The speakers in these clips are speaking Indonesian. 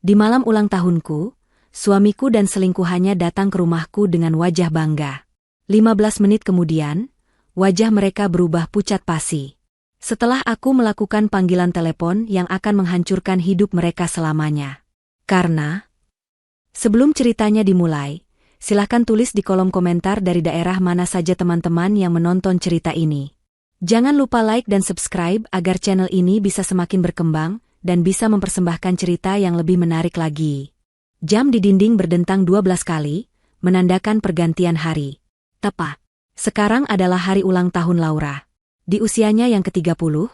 Di malam ulang tahunku, suamiku dan selingkuhannya datang ke rumahku dengan wajah bangga. 15 menit kemudian, wajah mereka berubah pucat pasi. Setelah aku melakukan panggilan telepon yang akan menghancurkan hidup mereka selamanya. Karena, sebelum ceritanya dimulai, silahkan tulis di kolom komentar dari daerah mana saja teman-teman yang menonton cerita ini. Jangan lupa like dan subscribe agar channel ini bisa semakin berkembang dan bisa mempersembahkan cerita yang lebih menarik lagi. Jam di dinding berdentang 12 kali, menandakan pergantian hari. Tepat. Sekarang adalah hari ulang tahun Laura. Di usianya yang ke-30,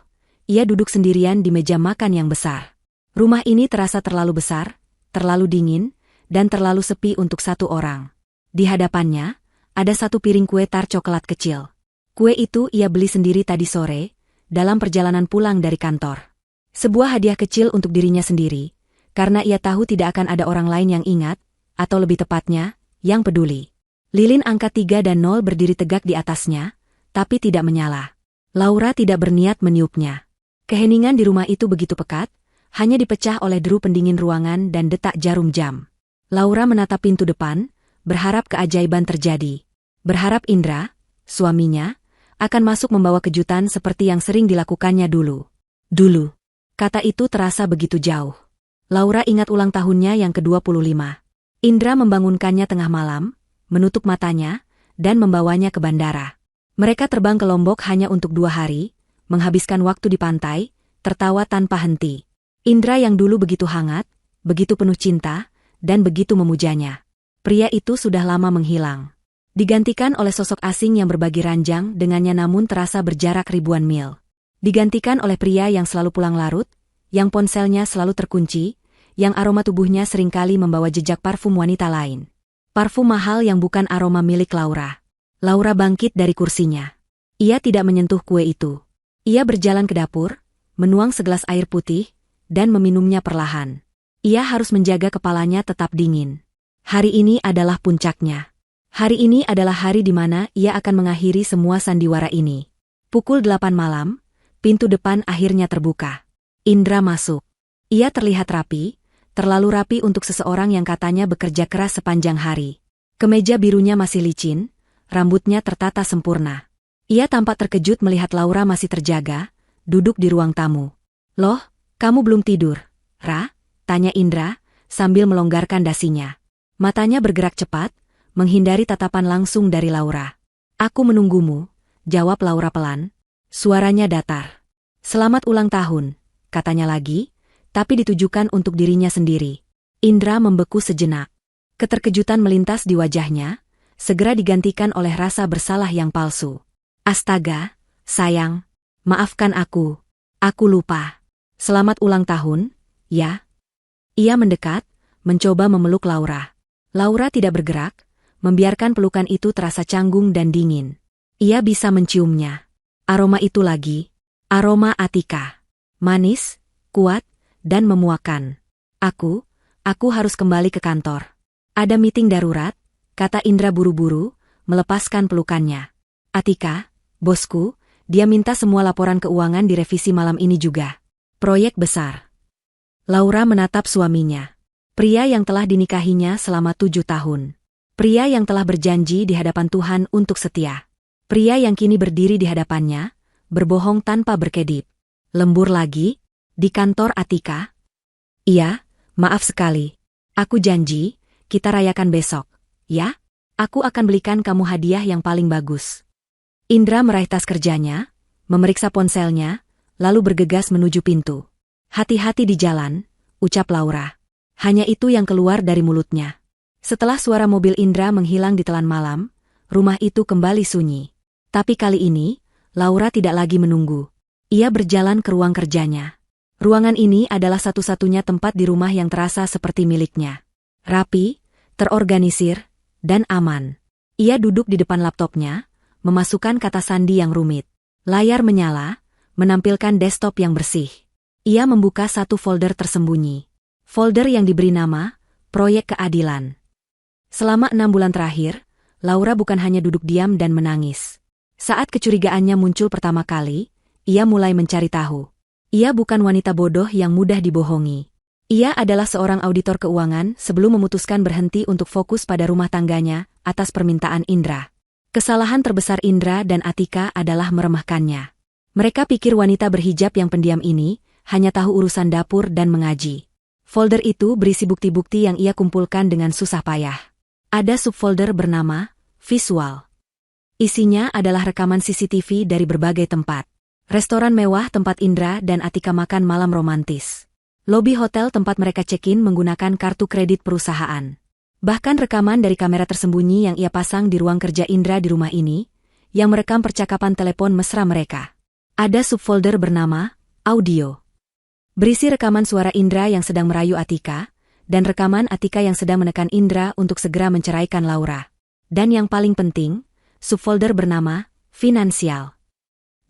ia duduk sendirian di meja makan yang besar. Rumah ini terasa terlalu besar, terlalu dingin, dan terlalu sepi untuk satu orang. Di hadapannya, ada satu piring kue tar coklat kecil. Kue itu ia beli sendiri tadi sore, dalam perjalanan pulang dari kantor. Sebuah hadiah kecil untuk dirinya sendiri, karena ia tahu tidak akan ada orang lain yang ingat, atau lebih tepatnya, yang peduli. Lilin angka 3 dan 0 berdiri tegak di atasnya, tapi tidak menyala. Laura tidak berniat meniupnya. Keheningan di rumah itu begitu pekat, hanya dipecah oleh deru pendingin ruangan dan detak jarum jam. Laura menatap pintu depan, berharap keajaiban terjadi. Berharap Indra, suaminya, akan masuk membawa kejutan seperti yang sering dilakukannya dulu. Dulu. Kata itu terasa begitu jauh. Laura ingat ulang tahunnya yang ke-25. Indra membangunkannya tengah malam, menutup matanya, dan membawanya ke bandara. Mereka terbang ke Lombok hanya untuk 2 hari, menghabiskan waktu di pantai, tertawa tanpa henti. Indra yang dulu begitu hangat, begitu penuh cinta, dan begitu memujanya. Pria itu sudah lama menghilang. Digantikan oleh sosok asing yang berbagi ranjang dengannya namun terasa berjarak ribuan mil. Digantikan oleh pria yang selalu pulang larut, yang ponselnya selalu terkunci, yang aroma tubuhnya seringkali membawa jejak parfum wanita lain. Parfum mahal yang bukan aroma milik Laura. Laura bangkit dari kursinya. Ia tidak menyentuh kue itu. Ia berjalan ke dapur, menuang segelas air putih, dan meminumnya perlahan. Ia harus menjaga kepalanya tetap dingin. Hari ini adalah puncaknya. Hari ini adalah hari di mana ia akan mengakhiri semua sandiwara ini. Pukul 8 malam, pintu depan akhirnya terbuka. Indra masuk. Ia terlihat rapi, terlalu rapi untuk seseorang yang katanya bekerja keras sepanjang hari. Kemeja birunya masih licin, rambutnya tertata sempurna. Ia tampak terkejut melihat Laura masih terjaga, duduk di ruang tamu. "Loh, kamu belum tidur, Ra?" tanya Indra, sambil melonggarkan dasinya. Matanya bergerak cepat, menghindari tatapan langsung dari Laura. "Aku menunggumu," jawab Laura pelan. Suaranya datar. "Selamat ulang tahun," katanya lagi, tapi ditujukan untuk dirinya sendiri. Indra membeku sejenak. Keterkejutan melintas di wajahnya, segera digantikan oleh rasa bersalah yang palsu. "Astaga, sayang, maafkan aku lupa. Selamat ulang tahun, ya?" Ia mendekat, mencoba memeluk Laura. Laura tidak bergerak, membiarkan pelukan itu terasa canggung dan dingin. Ia bisa menciumnya. Aroma itu lagi, aroma Atika. Manis, kuat, dan memuakan. Aku harus kembali ke kantor. "Ada meeting darurat," kata Indra buru-buru, melepaskan pelukannya. "Atika, bosku, dia minta semua laporan keuangan direvisi malam ini juga. Proyek besar." Laura menatap suaminya. Pria yang telah dinikahinya selama 7 tahun. Pria yang telah berjanji di hadapan Tuhan untuk setia. Pria yang kini berdiri di hadapannya, berbohong tanpa berkedip. Lembur lagi? Di kantor Atika? "Iya, maaf sekali. Aku janji, kita rayakan besok. Ya? Aku akan belikan kamu hadiah yang paling bagus." Indra meraih tas kerjanya, memeriksa ponselnya, lalu bergegas menuju pintu. "Hati-hati di jalan," ucap Laura. Hanya itu yang keluar dari mulutnya. Setelah suara mobil Indra menghilang di telan malam, rumah itu kembali sunyi. Tapi kali ini, Laura tidak lagi menunggu. Ia berjalan ke ruang kerjanya. Ruangan ini adalah satu-satunya tempat di rumah yang terasa seperti miliknya. Rapi, terorganisir, dan aman. Ia duduk di depan laptopnya, memasukkan kata sandi yang rumit. Layar menyala, menampilkan desktop yang bersih. Ia membuka satu folder tersembunyi. Folder yang diberi nama, Proyek Keadilan. Selama 6 bulan terakhir, Laura bukan hanya duduk diam dan menangis. Saat kecurigaannya muncul pertama kali, ia mulai mencari tahu. Ia bukan wanita bodoh yang mudah dibohongi. Ia adalah seorang auditor keuangan sebelum memutuskan berhenti untuk fokus pada rumah tangganya atas permintaan Indra. Kesalahan terbesar Indra dan Atika adalah meremehkannya. Mereka pikir wanita berhijab yang pendiam ini hanya tahu urusan dapur dan mengaji. Folder itu berisi bukti-bukti yang ia kumpulkan dengan susah payah. Ada subfolder bernama Visual. Isinya adalah rekaman CCTV dari berbagai tempat. Restoran mewah tempat Indra dan Atika makan malam romantis. Lobi hotel tempat mereka check-in menggunakan kartu kredit perusahaan. Bahkan rekaman dari kamera tersembunyi yang ia pasang di ruang kerja Indra di rumah ini, yang merekam percakapan telepon mesra mereka. Ada subfolder bernama Audio. Berisi rekaman suara Indra yang sedang merayu Atika, dan rekaman Atika yang sedang menekan Indra untuk segera menceraikan Laura. Dan yang paling penting, subfolder bernama Finansial.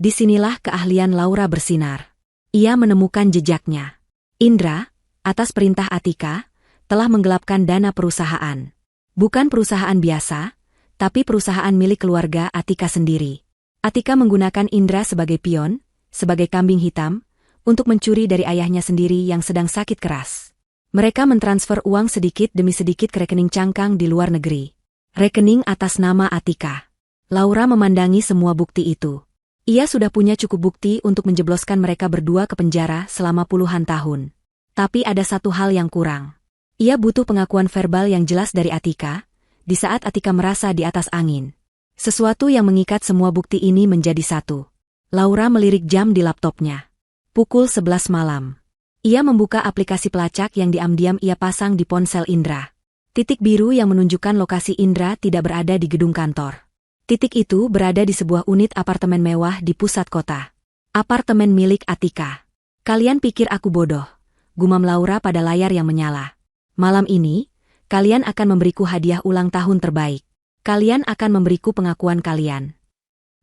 Disinilah keahlian Laura bersinar. Ia menemukan jejaknya. Indra, atas perintah Atika, telah menggelapkan dana perusahaan. Bukan perusahaan biasa, tapi perusahaan milik keluarga Atika sendiri. Atika menggunakan Indra sebagai pion, sebagai kambing hitam, untuk mencuri dari ayahnya sendiri yang sedang sakit keras. Mereka mentransfer uang sedikit demi sedikit ke rekening cangkang di luar negeri. Rekening atas nama Atika. Laura memandangi semua bukti itu. Ia sudah punya cukup bukti untuk menjebloskan mereka berdua ke penjara selama puluhan tahun. Tapi ada satu hal yang kurang. Ia butuh pengakuan verbal yang jelas dari Atika, di saat Atika merasa di atas angin. Sesuatu yang mengikat semua bukti ini menjadi satu. Laura melirik jam di laptopnya. Pukul 11 malam. Ia membuka aplikasi pelacak yang diam-diam ia pasang di ponsel Indra. Titik biru yang menunjukkan lokasi Indra tidak berada di gedung kantor. Titik itu berada di sebuah unit apartemen mewah di pusat kota. Apartemen milik Atika. Kalian pikir aku bodoh? Gumam Laura pada layar yang menyala. Malam ini, kalian akan memberiku hadiah ulang tahun terbaik. Kalian akan memberiku pengakuan kalian.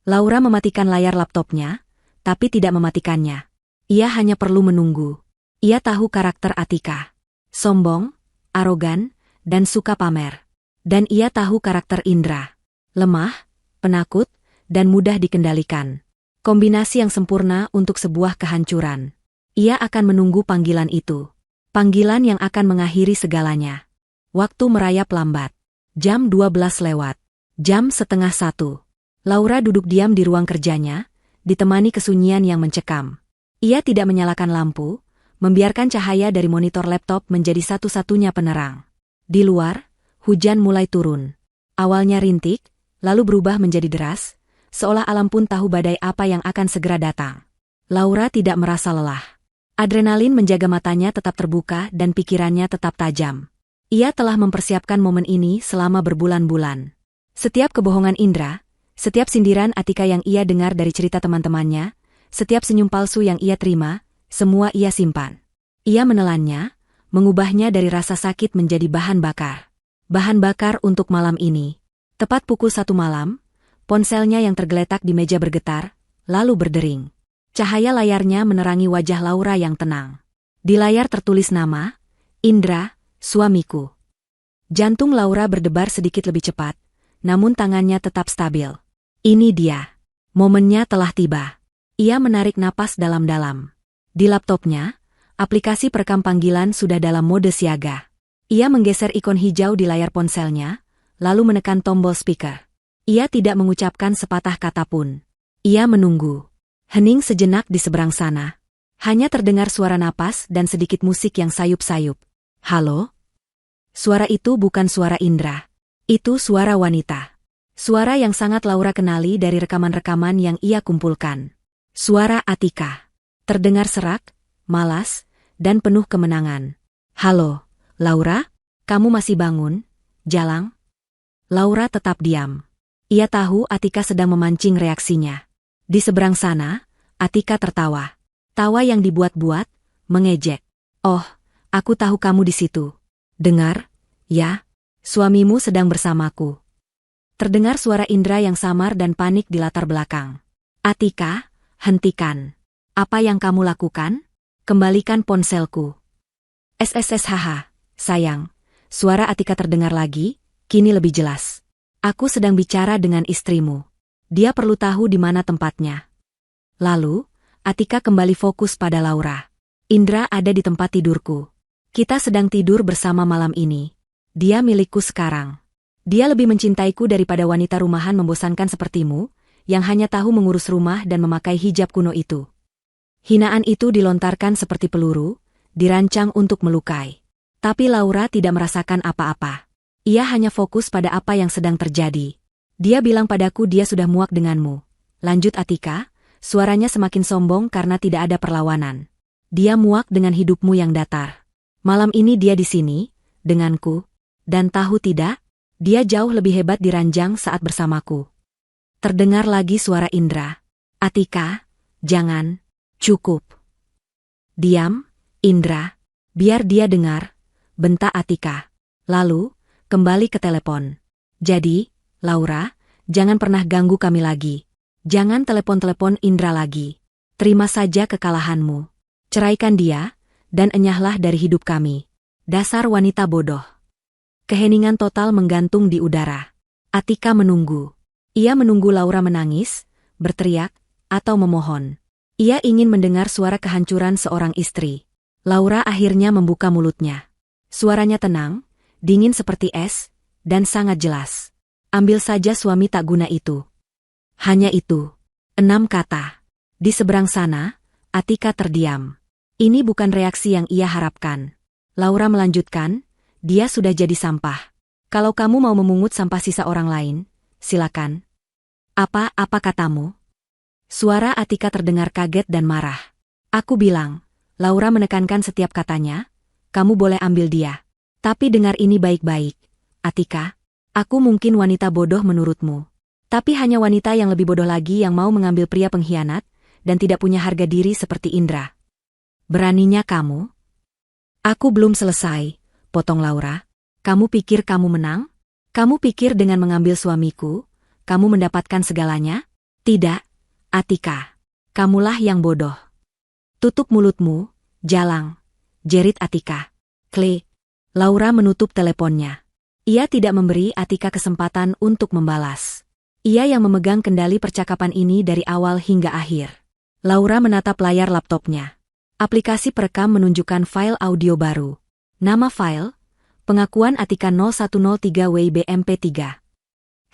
Laura mematikan layar laptopnya, tapi tidak mematikannya. Ia hanya perlu menunggu. Ia tahu karakter Atika. Sombong, arogan, dan suka pamer. Dan ia tahu karakter Indra. Lemah, penakut, dan mudah dikendalikan. Kombinasi yang sempurna untuk sebuah kehancuran. Ia akan menunggu panggilan itu. Panggilan yang akan mengakhiri segalanya. Waktu merayap lambat. Jam 12 lewat. Jam setengah 1. Laura duduk diam di ruang kerjanya, ditemani kesunyian yang mencekam. Ia tidak menyalakan lampu, membiarkan cahaya dari monitor laptop menjadi satu-satunya penerang. Di luar, hujan mulai turun. Awalnya rintik, lalu berubah menjadi deras, seolah alam pun tahu badai apa yang akan segera datang. Laura tidak merasa lelah. Adrenalin menjaga matanya tetap terbuka dan pikirannya tetap tajam. Ia telah mempersiapkan momen ini selama berbulan-bulan. Setiap kebohongan Indra, setiap sindiran Atika yang ia dengar dari cerita teman-temannya, setiap senyum palsu yang ia terima, semua ia simpan. Ia menelannya, mengubahnya dari rasa sakit menjadi bahan bakar. Bahan bakar untuk malam ini. Tepat pukul 1 malam, ponselnya yang tergeletak di meja bergetar, lalu berdering. Cahaya layarnya menerangi wajah Laura yang tenang. Di layar tertulis nama, Indra, suamiku. Jantung Laura berdebar sedikit lebih cepat, namun tangannya tetap stabil. Ini dia. Momennya telah tiba. Ia menarik napas dalam-dalam. Di laptopnya, aplikasi perekam panggilan sudah dalam mode siaga. Ia menggeser ikon hijau di layar ponselnya, lalu menekan tombol speaker. Ia tidak mengucapkan sepatah kata pun. Ia menunggu. Hening sejenak di seberang sana. Hanya terdengar suara napas dan sedikit musik yang sayup-sayup. Halo? Suara itu bukan suara Indra. Itu suara wanita. Suara yang sangat Laura kenali dari rekaman-rekaman yang ia kumpulkan. Suara Atika. Terdengar serak, malas, dan penuh kemenangan. Halo, Laura? Kamu masih bangun? Jalang? Laura tetap diam. Ia tahu Atika sedang memancing reaksinya. Di seberang sana, Atika tertawa. Tawa yang dibuat-buat, mengejek. Oh, aku tahu kamu di situ. Dengar, ya, suamimu sedang bersamaku. Terdengar suara Indra yang samar dan panik di latar belakang. Atika, hentikan. Apa yang kamu lakukan? Kembalikan ponselku. SSSHH, sayang. Suara Atika terdengar lagi, kini lebih jelas. Aku sedang bicara dengan istrimu. Dia perlu tahu di mana tempatnya. Lalu, Atika kembali fokus pada Laura. Indra ada di tempat tidurku. Kita sedang tidur bersama malam ini. Dia milikku sekarang. Dia lebih mencintaiku daripada wanita rumahan membosankan sepertimu, yang hanya tahu mengurus rumah dan memakai hijab kuno itu. Hinaan itu dilontarkan seperti peluru, dirancang untuk melukai. Tapi Laura tidak merasakan apa-apa. Ia hanya fokus pada apa yang sedang terjadi. Dia bilang padaku dia sudah muak denganmu. Lanjut Atika, suaranya semakin sombong karena tidak ada perlawanan. Dia muak dengan hidupmu yang datar. Malam ini dia di sini, denganku. Dan tahu tidak, dia jauh lebih hebat di ranjang saat bersamaku. Terdengar lagi suara Indra. Atika, jangan, cukup. Diam, Indra, biar dia dengar, bentak Atika. Lalu, kembali ke telepon. Jadi, Laura, jangan pernah ganggu kami lagi. Jangan telepon-telepon Indra lagi. Terima saja kekalahanmu. Ceraikan dia, dan enyahlah dari hidup kami. Dasar wanita bodoh. Keheningan total menggantung di udara. Atika menunggu. Ia menunggu Laura menangis, berteriak, atau memohon. Ia ingin mendengar suara kehancuran seorang istri. Laura akhirnya membuka mulutnya. Suaranya tenang, dingin seperti es, dan sangat jelas. Ambil saja suami tak guna itu. Hanya itu. 6 kata. Di seberang sana, Atika terdiam. Ini bukan reaksi yang ia harapkan. Laura melanjutkan, dia sudah jadi sampah. Kalau kamu mau memungut sampah sisa orang lain, silakan. Apa katamu? Suara Atika terdengar kaget dan marah. Aku bilang, Laura menekankan setiap katanya, kamu boleh ambil dia. Tapi dengar ini baik-baik, Atika. Aku mungkin wanita bodoh menurutmu. Tapi hanya wanita yang lebih bodoh lagi yang mau mengambil pria pengkhianat, dan tidak punya harga diri seperti Indra. Beraninya kamu? Aku belum selesai, potong Laura. Kamu pikir kamu menang? Kamu pikir dengan mengambil suamiku, kamu mendapatkan segalanya? Tidak, Atika. Kamulah yang bodoh. Tutup mulutmu, jalang. Jerit Atika. Klik. Laura menutup teleponnya. Ia tidak memberi Atika kesempatan untuk membalas. Ia yang memegang kendali percakapan ini dari awal hingga akhir. Laura menatap layar laptopnya. Aplikasi perekam menunjukkan file audio baru. Nama file, pengakuan Atika 0103 WIB-MP3.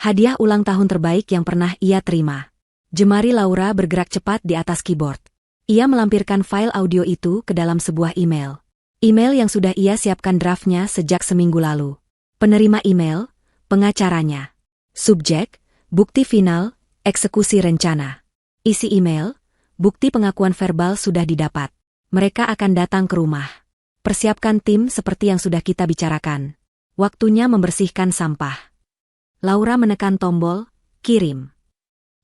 Hadiah ulang tahun terbaik yang pernah ia terima. Jemari Laura bergerak cepat di atas keyboard. Ia melampirkan file audio itu ke dalam sebuah email. Email yang sudah ia siapkan draftnya sejak seminggu lalu. Penerima email, pengacaranya. Subjek, bukti final, eksekusi rencana. Isi email, bukti pengakuan verbal sudah didapat. Mereka akan datang ke rumah. Persiapkan tim seperti yang sudah kita bicarakan. Waktunya membersihkan sampah. Laura menekan tombol, kirim.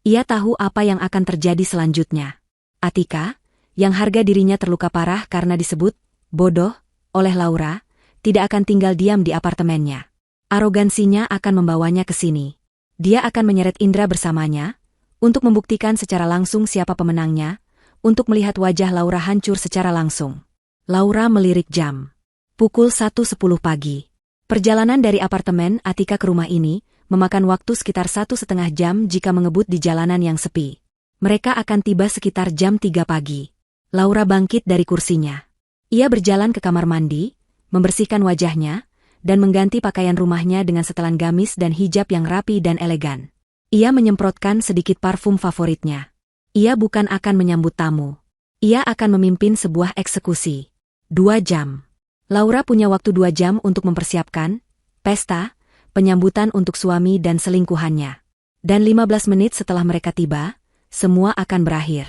Ia tahu apa yang akan terjadi selanjutnya. Atika, yang harga dirinya terluka parah karena disebut bodoh oleh Laura, tidak akan tinggal diam di apartemennya. Arogansinya akan membawanya ke sini. Dia akan menyeret Indra bersamanya, untuk membuktikan secara langsung siapa pemenangnya, untuk melihat wajah Laura hancur secara langsung. Laura melirik jam. Pukul 1.10 pagi. Perjalanan dari apartemen Atika ke rumah ini, memakan waktu sekitar 1,5 jam jika mengebut di jalanan yang sepi. Mereka akan tiba sekitar jam 3 pagi. Laura bangkit dari kursinya. Ia berjalan ke kamar mandi, membersihkan wajahnya, dan mengganti pakaian rumahnya dengan setelan gamis dan hijab yang rapi dan elegan. Ia menyemprotkan sedikit parfum favoritnya. Ia bukan akan menyambut tamu. Ia akan memimpin sebuah eksekusi. 2 jam. Laura punya waktu 2 jam untuk mempersiapkan pesta, penyambutan untuk suami dan selingkuhannya. Dan 15 menit setelah mereka tiba, semua akan berakhir.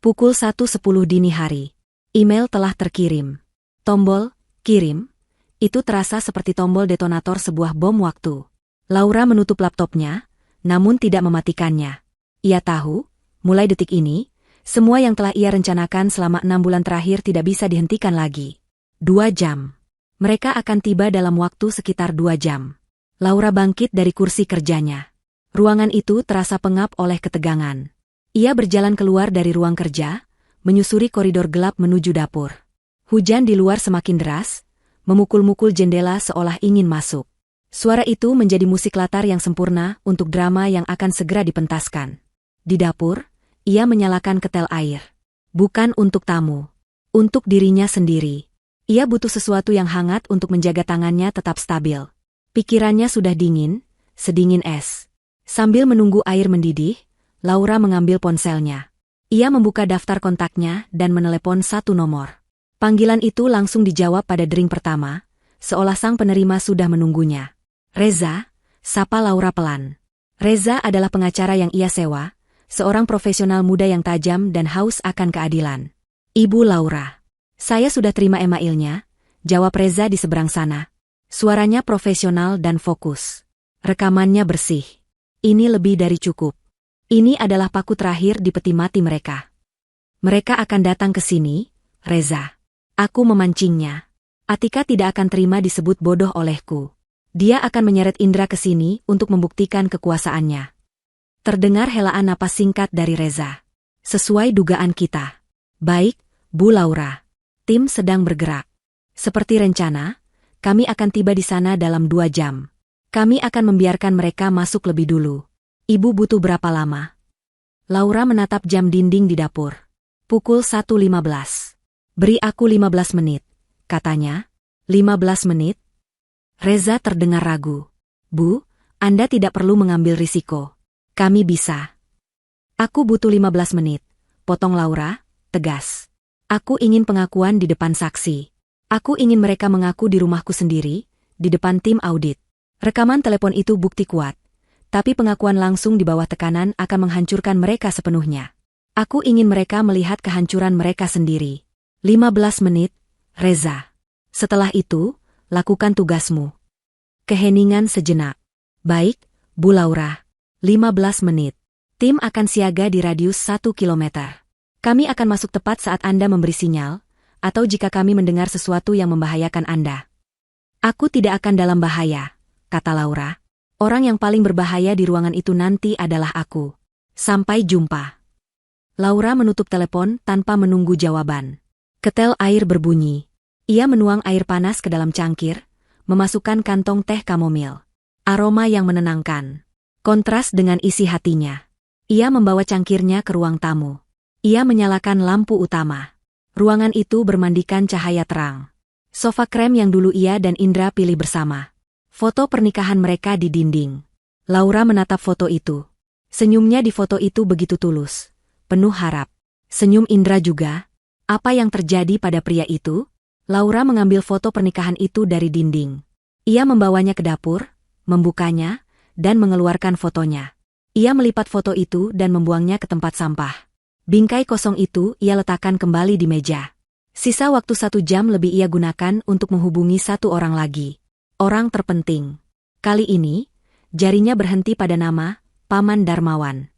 Pukul 1.10 dini hari. Email telah terkirim. Tombol, kirim. Itu terasa seperti tombol detonator sebuah bom waktu. Laura menutup laptopnya, namun tidak mematikannya. Ia tahu, mulai detik ini, semua yang telah ia rencanakan selama 6 bulan terakhir tidak bisa dihentikan lagi. 2 jam. Mereka akan tiba dalam waktu sekitar 2 jam. Laura bangkit dari kursi kerjanya. Ruangan itu terasa pengap oleh ketegangan. Ia berjalan keluar dari ruang kerja, menyusuri koridor gelap menuju dapur. Hujan di luar semakin deras, memukul-mukul jendela seolah ingin masuk. Suara itu menjadi musik latar yang sempurna untuk drama yang akan segera dipentaskan. Di dapur, ia menyalakan ketel air. Bukan untuk tamu. Untuk dirinya sendiri. Ia butuh sesuatu yang hangat untuk menjaga tangannya tetap stabil. Pikirannya sudah dingin, sedingin es. Sambil menunggu air mendidih, Laura mengambil ponselnya. Ia membuka daftar kontaknya dan menelepon satu nomor. Panggilan itu langsung dijawab pada dering pertama, seolah sang penerima sudah menunggunya. Reza, sapa Laura pelan. Reza adalah pengacara yang ia sewa, seorang profesional muda yang tajam dan haus akan keadilan. Ibu Laura. Saya sudah terima emailnya, jawab Reza di seberang sana. Suaranya profesional dan fokus. Rekamannya bersih. Ini lebih dari cukup. Ini adalah paku terakhir di peti mati mereka. Mereka akan datang ke sini, Reza. Aku memancingnya. Atika tidak akan terima disebut bodoh olehku. Dia akan menyeret Indra ke sini untuk membuktikan kekuasaannya. Terdengar helaan napas singkat dari Reza. Sesuai dugaan kita. Baik, Bu Laura. Tim sedang bergerak. Seperti rencana, kami akan tiba di sana dalam 2 jam. Kami akan membiarkan mereka masuk lebih dulu. Ibu butuh berapa lama? Laura menatap jam dinding di dapur. Pukul 1.15. Beri aku 15 menit, katanya. 15 menit? Reza terdengar ragu. Bu, Anda tidak perlu mengambil risiko. Kami bisa. Aku butuh 15 menit, potong Laura, tegas. Aku ingin pengakuan di depan saksi. Aku ingin mereka mengaku di rumahku sendiri, di depan tim audit. Rekaman telepon itu bukti kuat. Tapi pengakuan langsung di bawah tekanan akan menghancurkan mereka sepenuhnya. Aku ingin mereka melihat kehancuran mereka sendiri. 15 menit, Reza. Setelah itu, lakukan tugasmu. Keheningan sejenak. Baik, Bu Laura. 15 menit. Tim akan siaga di radius 1 kilometer. Kami akan masuk tepat saat Anda memberi sinyal, atau jika kami mendengar sesuatu yang membahayakan Anda. Aku tidak akan dalam bahaya, kata Laura. Orang yang paling berbahaya di ruangan itu nanti adalah aku. Sampai jumpa. Laura menutup telepon tanpa menunggu jawaban. Ketel air berbunyi. Ia menuang air panas ke dalam cangkir, memasukkan kantong teh kamomil. Aroma yang menenangkan. Kontras dengan isi hatinya. Ia membawa cangkirnya ke ruang tamu. Ia menyalakan lampu utama. Ruangan itu bermandikan cahaya terang. Sofa krem yang dulu ia dan Indra pilih bersama. Foto pernikahan mereka di dinding. Laura menatap foto itu. Senyumnya di foto itu begitu tulus. Penuh harap. Senyum Indra juga. Apa yang terjadi pada pria itu? Laura mengambil foto pernikahan itu dari dinding. Ia membawanya ke dapur, membukanya, dan mengeluarkan fotonya. Ia melipat foto itu dan membuangnya ke tempat sampah. Bingkai kosong itu ia letakkan kembali di meja. Sisa waktu 1 jam lebih ia gunakan untuk menghubungi 1 orang lagi. Orang terpenting. Kali ini, jarinya berhenti pada nama Paman Darmawan.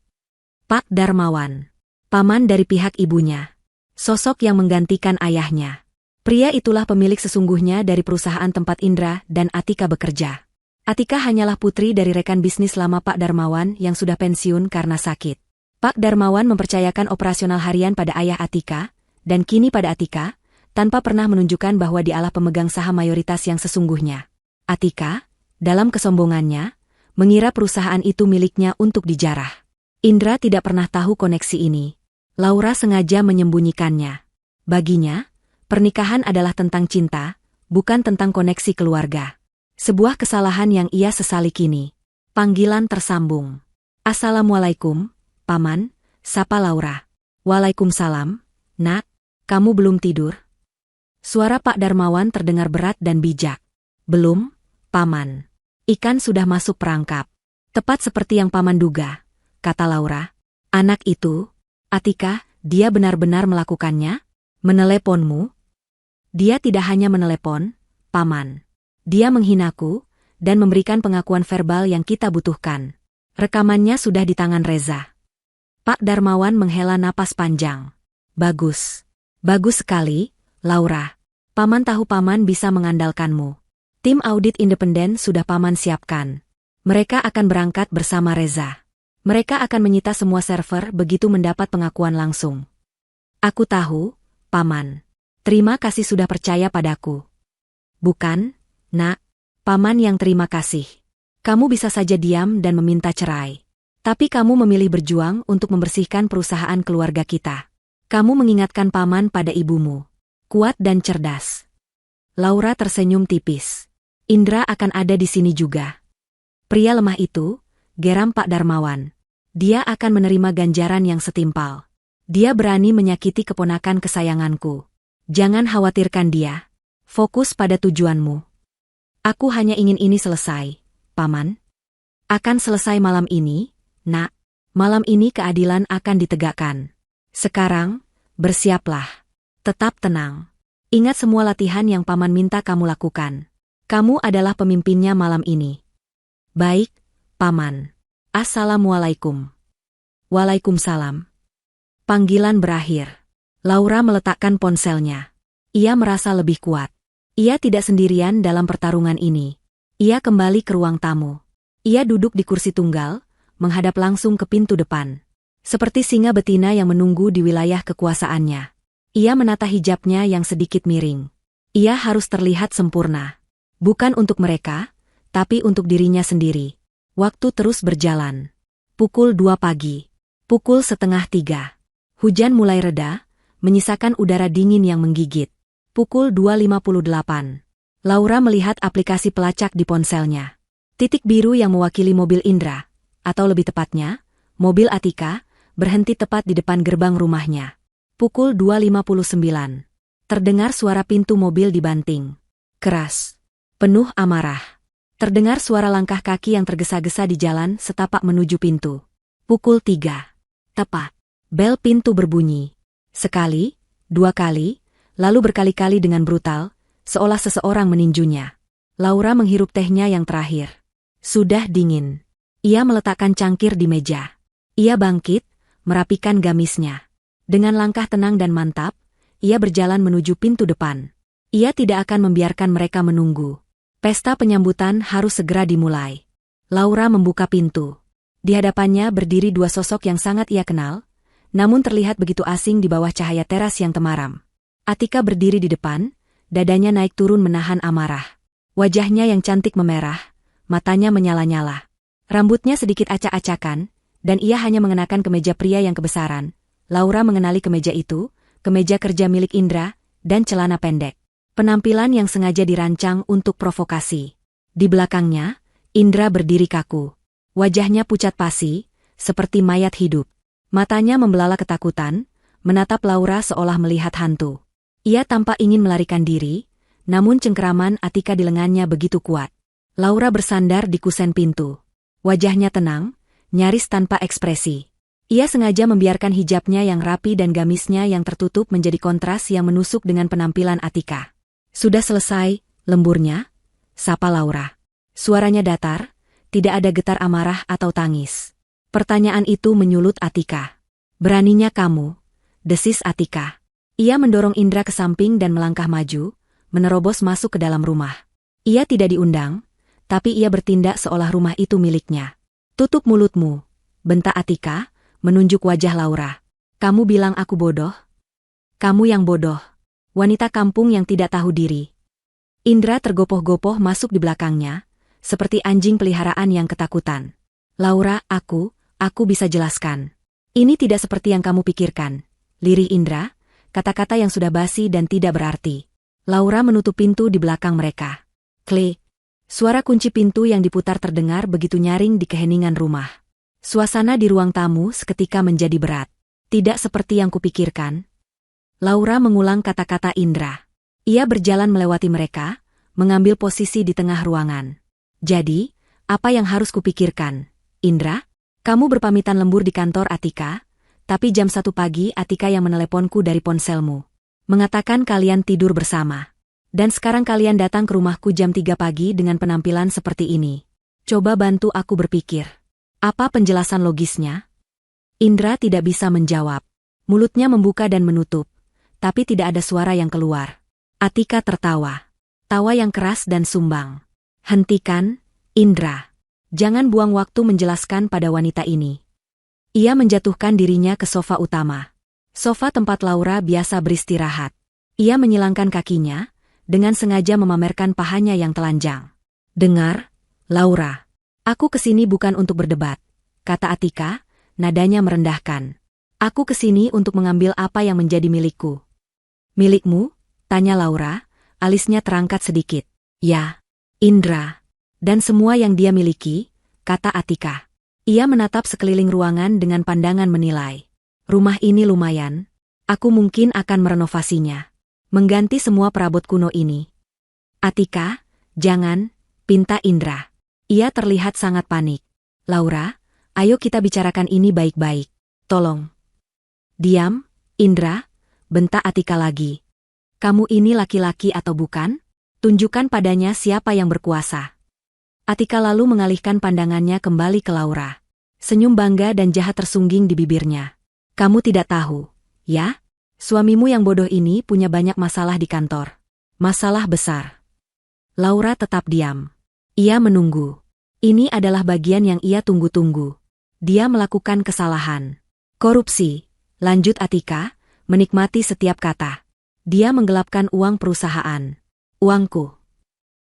Pak Darmawan. Paman dari pihak ibunya. Sosok yang menggantikan ayahnya. Pria itulah pemilik sesungguhnya dari perusahaan tempat Indra dan Atika bekerja. Atika hanyalah putri dari rekan bisnis lama Pak Darmawan yang sudah pensiun karena sakit. Pak Darmawan mempercayakan operasional harian pada ayah Atika, dan kini pada Atika, tanpa pernah menunjukkan bahwa dialah pemegang saham mayoritas yang sesungguhnya. Atika, dalam kesombongannya, mengira perusahaan itu miliknya untuk dijarah. Indra tidak pernah tahu koneksi ini. Laura sengaja menyembunyikannya. Baginya, pernikahan adalah tentang cinta, bukan tentang koneksi keluarga. Sebuah kesalahan yang ia sesali kini. Panggilan tersambung. Assalamualaikum, Paman, sapa Laura. Waalaikumsalam, Nak, kamu belum tidur? Suara Pak Darmawan terdengar berat dan bijak. Belum, Paman. Ikan sudah masuk perangkap. Tepat seperti yang Paman duga, kata Laura. Anak itu, Atika, dia benar-benar melakukannya? Meneleponmu? Dia tidak hanya menelepon, Paman. Dia menghinaku, dan memberikan pengakuan verbal yang kita butuhkan. Rekamannya sudah di tangan Reza. Pak Darmawan menghela napas panjang. Bagus. Bagus sekali, Laura. Paman tahu Paman bisa mengandalkanmu. Tim audit independen sudah Paman siapkan. Mereka akan berangkat bersama Reza. Mereka akan menyita semua server begitu mendapat pengakuan langsung. Aku tahu, Paman. Terima kasih sudah percaya padaku. Bukan, Nak. Paman yang terima kasih. Kamu bisa saja diam dan meminta cerai. Tapi kamu memilih berjuang untuk membersihkan perusahaan keluarga kita. Kamu mengingatkan Paman pada ibumu. Kuat dan cerdas. Laura tersenyum tipis. Indra akan ada di sini juga. Pria lemah itu, geram Pak Darmawan. Dia akan menerima ganjaran yang setimpal. Dia berani menyakiti keponakan kesayanganku. Jangan khawatirkan dia. Fokus pada tujuanmu. Aku hanya ingin ini selesai, Paman. Akan selesai malam ini, Nak. Malam ini keadilan akan ditegakkan. Sekarang, bersiaplah. Tetap tenang. Ingat semua latihan yang Paman minta kamu lakukan. Kamu adalah pemimpinnya malam ini. Baik, Paman. Assalamualaikum. Waalaikumsalam. Panggilan berakhir. Laura meletakkan ponselnya. Ia merasa lebih kuat. Ia tidak sendirian dalam pertarungan ini. Ia kembali ke ruang tamu. Ia duduk di kursi tunggal, menghadap langsung ke pintu depan. Seperti singa betina yang menunggu di wilayah kekuasaannya. Ia menata hijabnya yang sedikit miring. Ia harus terlihat sempurna. Bukan untuk mereka, tapi untuk dirinya sendiri. Waktu terus berjalan. Pukul 2 pagi. Pukul setengah 3. Hujan mulai reda, menyisakan udara dingin yang menggigit. Pukul 2.58. Laura melihat aplikasi pelacak di ponselnya. Titik biru yang mewakili mobil Indra, atau lebih tepatnya, mobil Atika, berhenti tepat di depan gerbang rumahnya. Pukul 2.59. Terdengar suara pintu mobil dibanting. Keras. Penuh amarah. Terdengar suara langkah kaki yang tergesa-gesa di jalan setapak menuju pintu. Pukul 3. Tepat. Bel pintu berbunyi. Sekali, 2 kali, lalu berkali-kali dengan brutal, seolah seseorang meninjunya. Laura menghirup tehnya yang terakhir. Sudah dingin. Ia meletakkan cangkir di meja. Ia bangkit, merapikan gamisnya. Dengan langkah tenang dan mantap, ia berjalan menuju pintu depan. Ia tidak akan membiarkan mereka menunggu. Pesta penyambutan harus segera dimulai. Laura membuka pintu. Di hadapannya berdiri 2 sosok yang sangat ia kenal, namun terlihat begitu asing di bawah cahaya teras yang temaram. Atika berdiri di depan, dadanya naik turun menahan amarah. Wajahnya yang cantik memerah, matanya menyala-nyala. Rambutnya sedikit acak-acakan, dan ia hanya mengenakan kemeja pria yang kebesaran. Laura mengenali kemeja itu, kemeja kerja milik Indra, dan celana pendek. Penampilan yang sengaja dirancang untuk provokasi. Di belakangnya, Indra berdiri kaku. Wajahnya pucat pasi, seperti mayat hidup. Matanya membelalak ketakutan, menatap Laura seolah melihat hantu. Ia tampak ingin melarikan diri, namun cengkeraman Atika di lengannya begitu kuat. Laura bersandar di kusen pintu. Wajahnya tenang, nyaris tanpa ekspresi. Ia sengaja membiarkan hijabnya yang rapi dan gamisnya yang tertutup menjadi kontras yang menusuk dengan penampilan Atika. Sudah selesai, lemburnya? Sapa Laura. Suaranya datar, tidak ada getar amarah atau tangis. Pertanyaan itu menyulut Atika. Beraninya kamu, desis Atika. Ia mendorong Indra ke samping dan melangkah maju, menerobos masuk ke dalam rumah. Ia tidak diundang, tapi ia bertindak seolah rumah itu miliknya. Tutup mulutmu, bentak Atika, menunjuk wajah Laura. Kamu bilang aku bodoh? Kamu yang bodoh. Wanita kampung yang tidak tahu diri. Indra tergopoh-gopoh masuk di belakangnya, seperti anjing peliharaan yang ketakutan. Laura, aku bisa jelaskan. Ini tidak seperti yang kamu pikirkan. Lirih Indra, kata-kata yang sudah basi dan tidak berarti. Laura menutup pintu di belakang mereka. Klik. Suara kunci pintu yang diputar terdengar begitu nyaring di keheningan rumah. Suasana di ruang tamu seketika menjadi berat. Tidak seperti yang kupikirkan. Laura mengulang kata-kata Indra. Ia berjalan melewati mereka, mengambil posisi di tengah ruangan. Jadi, apa yang harus kupikirkan? Indra, kamu berpamitan lembur di kantor Atika, tapi jam 1 pagi Atika yang meneleponku dari ponselmu. Mengatakan kalian tidur bersama. Dan sekarang kalian datang ke rumahku jam 3 pagi dengan penampilan seperti ini. Coba bantu aku berpikir. Apa penjelasan logisnya? Indra tidak bisa menjawab. Mulutnya membuka dan menutup, tapi tidak ada suara yang keluar. Atika tertawa. Tawa yang keras dan sumbang. Hentikan, Indra. Jangan buang waktu menjelaskan pada wanita ini. Ia menjatuhkan dirinya ke sofa utama. Sofa tempat Laura biasa beristirahat. Ia menyilangkan kakinya, dengan sengaja memamerkan pahanya yang telanjang. Dengar, Laura. Aku kesini bukan untuk berdebat, kata Atika, nadanya merendahkan. Aku kesini untuk mengambil apa yang menjadi milikku. Milikmu? Tanya Laura, alisnya terangkat sedikit. Ya, Indra. Dan semua yang dia miliki, kata Atika. Ia menatap sekeliling ruangan dengan pandangan menilai. Rumah ini lumayan. Aku mungkin akan merenovasinya. Mengganti semua perabot kuno ini. Atika, jangan, pinta Indra. Ia terlihat sangat panik. Laura, ayo kita bicarakan ini baik-baik. Tolong. Diam, Indra, bentak Atika lagi. Kamu ini laki-laki atau bukan? Tunjukkan padanya siapa yang berkuasa. Atika lalu mengalihkan pandangannya kembali ke Laura. Senyum bangga dan jahat tersungging di bibirnya. Kamu tidak tahu, ya? Suamimu yang bodoh ini punya banyak masalah di kantor. Masalah besar. Laura tetap diam. Ia menunggu. Ini adalah bagian yang ia tunggu-tunggu. Dia melakukan kesalahan. Korupsi, lanjut Atika, menikmati setiap kata. Dia menggelapkan uang perusahaan. Uangku.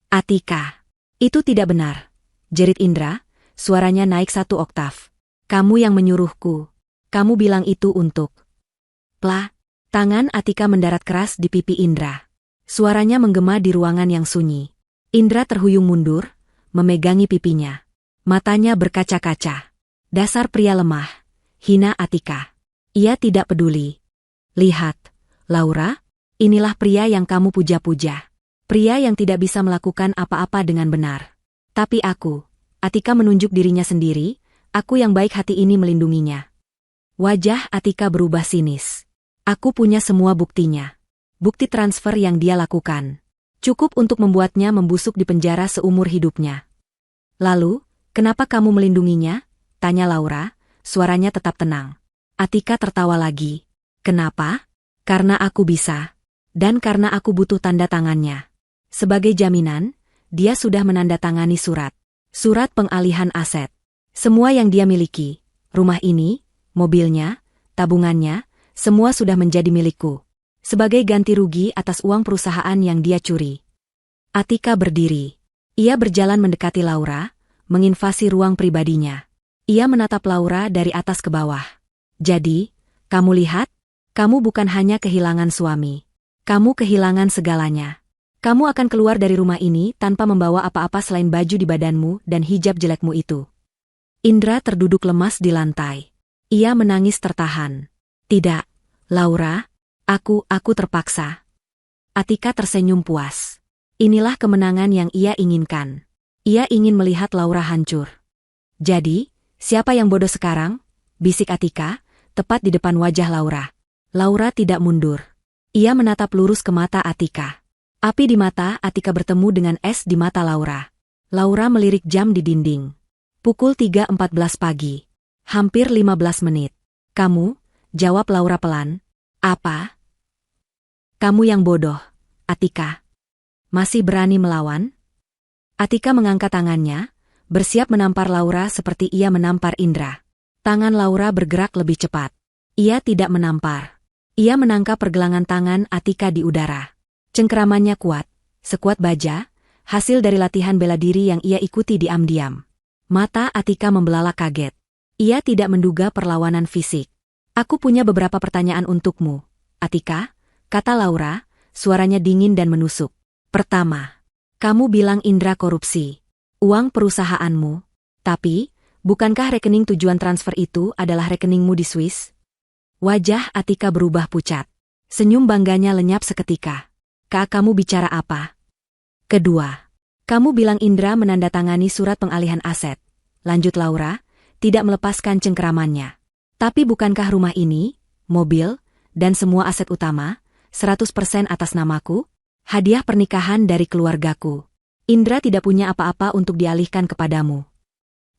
Atika. Itu tidak benar. Jerit Indra, suaranya naik 1 oktav. Kamu yang menyuruhku. Kamu bilang itu untuk. Plah. Tangan Atika mendarat keras di pipi Indra. Suaranya menggema di ruangan yang sunyi. Indra terhuyung mundur, memegangi pipinya. Matanya berkaca-kaca. Dasar pria lemah. Hina Atika. Ia tidak peduli. Lihat, Laura, inilah pria yang kamu puja-puja. Pria yang tidak bisa melakukan apa-apa dengan benar. Tapi aku, Atika menunjuk dirinya sendiri, aku yang baik hati ini melindunginya. Wajah Atika berubah sinis. Aku punya semua buktinya. Bukti transfer yang dia lakukan. Cukup untuk membuatnya membusuk di penjara seumur hidupnya. Lalu, kenapa kamu melindunginya? Tanya Laura, suaranya tetap tenang. Atika tertawa lagi. Kenapa? Karena aku bisa. Dan karena aku butuh tanda tangannya. Sebagai jaminan, dia sudah menandatangani surat. Surat pengalihan aset. Semua yang dia miliki, rumah ini, mobilnya, tabungannya, semua sudah menjadi milikku. Sebagai ganti rugi atas uang perusahaan yang dia curi. Atika berdiri. Ia berjalan mendekati Laura, menginvasi ruang pribadinya. Ia menatap Laura dari atas ke bawah. Jadi, kamu lihat? Kamu bukan hanya kehilangan suami. Kamu kehilangan segalanya. Kamu akan keluar dari rumah ini tanpa membawa apa-apa selain baju di badanmu dan hijab jelekmu itu. Indra terduduk lemas di lantai. Ia menangis tertahan. Tidak, Laura, aku terpaksa. Atika tersenyum puas. Inilah kemenangan yang ia inginkan. Ia ingin melihat Laura hancur. Jadi, siapa yang bodoh sekarang? Bisik Atika, tepat di depan wajah Laura. Laura tidak mundur. Ia menatap lurus ke mata Atika. Api di mata Atika bertemu dengan es di mata Laura. Laura melirik jam di dinding. Pukul 3.14 pagi. Hampir 15 menit. Kamu? Jawab Laura pelan. Apa? Kamu yang bodoh, Atika. Masih berani melawan? Atika mengangkat tangannya, bersiap menampar Laura seperti ia menampar Indra. Tangan Laura bergerak lebih cepat. Ia tidak menampar. Ia menangkap pergelangan tangan Atika di udara. Cengkeramannya kuat, sekuat baja, hasil dari latihan bela diri yang ia ikuti diam-diam. Mata Atika membelalak kaget. Ia tidak menduga perlawanan fisik. Aku punya beberapa pertanyaan untukmu, Atika, kata Laura, suaranya dingin dan menusuk. Pertama, kamu bilang Indra korupsi uang perusahaanmu, tapi, bukankah rekening tujuan transfer itu adalah rekeningmu di Swiss? Wajah Atika berubah pucat. Senyum bangganya lenyap seketika. Kak, kamu bicara apa? Kedua, kamu bilang Indra menandatangani surat pengalihan aset, lanjut Laura, tidak melepaskan cengkeramannya. Tapi bukankah rumah ini, mobil, dan semua aset utama, 100% atas namaku? Hadiah pernikahan dari keluargaku. Indra tidak punya apa-apa untuk dialihkan kepadamu.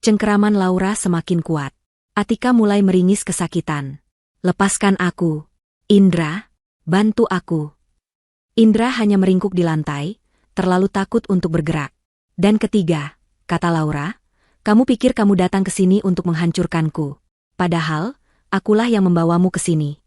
Cengkeraman Laura semakin kuat. Atika mulai meringis kesakitan. Lepaskan aku. Indra, bantu aku. Indra hanya meringkuk di lantai, terlalu takut untuk bergerak. Dan ketiga, kata Laura, kamu pikir kamu datang ke sini untuk menghancurkanku. Padahal, akulah yang membawamu ke sini.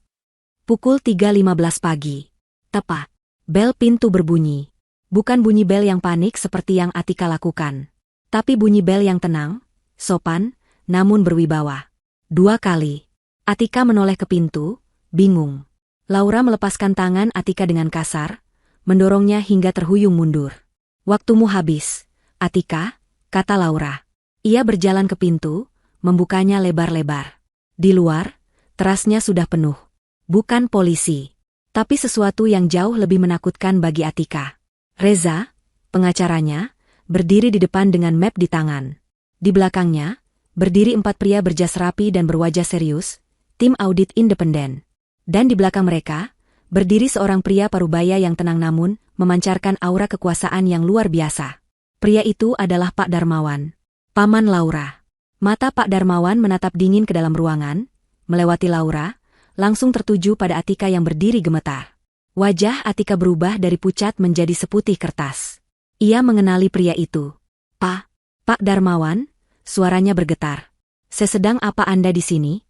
Pukul 3.15 pagi. Tepat. Bel pintu berbunyi. Bukan bunyi bel yang panik seperti yang Atika lakukan. Tapi bunyi bel yang tenang, sopan, namun berwibawa. 2 kali. Atika menoleh ke pintu, bingung. Laura melepaskan tangan Atika dengan kasar, mendorongnya hingga terhuyung mundur. Waktumu habis, Atika, kata Laura. Ia berjalan ke pintu, membukanya lebar-lebar. Di luar, terasnya sudah penuh. Bukan polisi, tapi sesuatu yang jauh lebih menakutkan bagi Atika. Reza, pengacaranya, berdiri di depan dengan map di tangan. Di belakangnya, berdiri 4 pria berjas rapi dan berwajah serius, tim audit independen. Dan di belakang mereka, berdiri seorang pria parubaya yang tenang namun memancarkan aura kekuasaan yang luar biasa. Pria itu adalah Pak Darmawan, paman Laura. Mata Pak Darmawan menatap dingin ke dalam ruangan, melewati Laura, langsung tertuju pada Atika yang berdiri gemetar. Wajah Atika berubah dari pucat menjadi seputih kertas. Ia mengenali pria itu. Pak Darmawan, suaranya bergetar. Sesedang apa Anda di sini?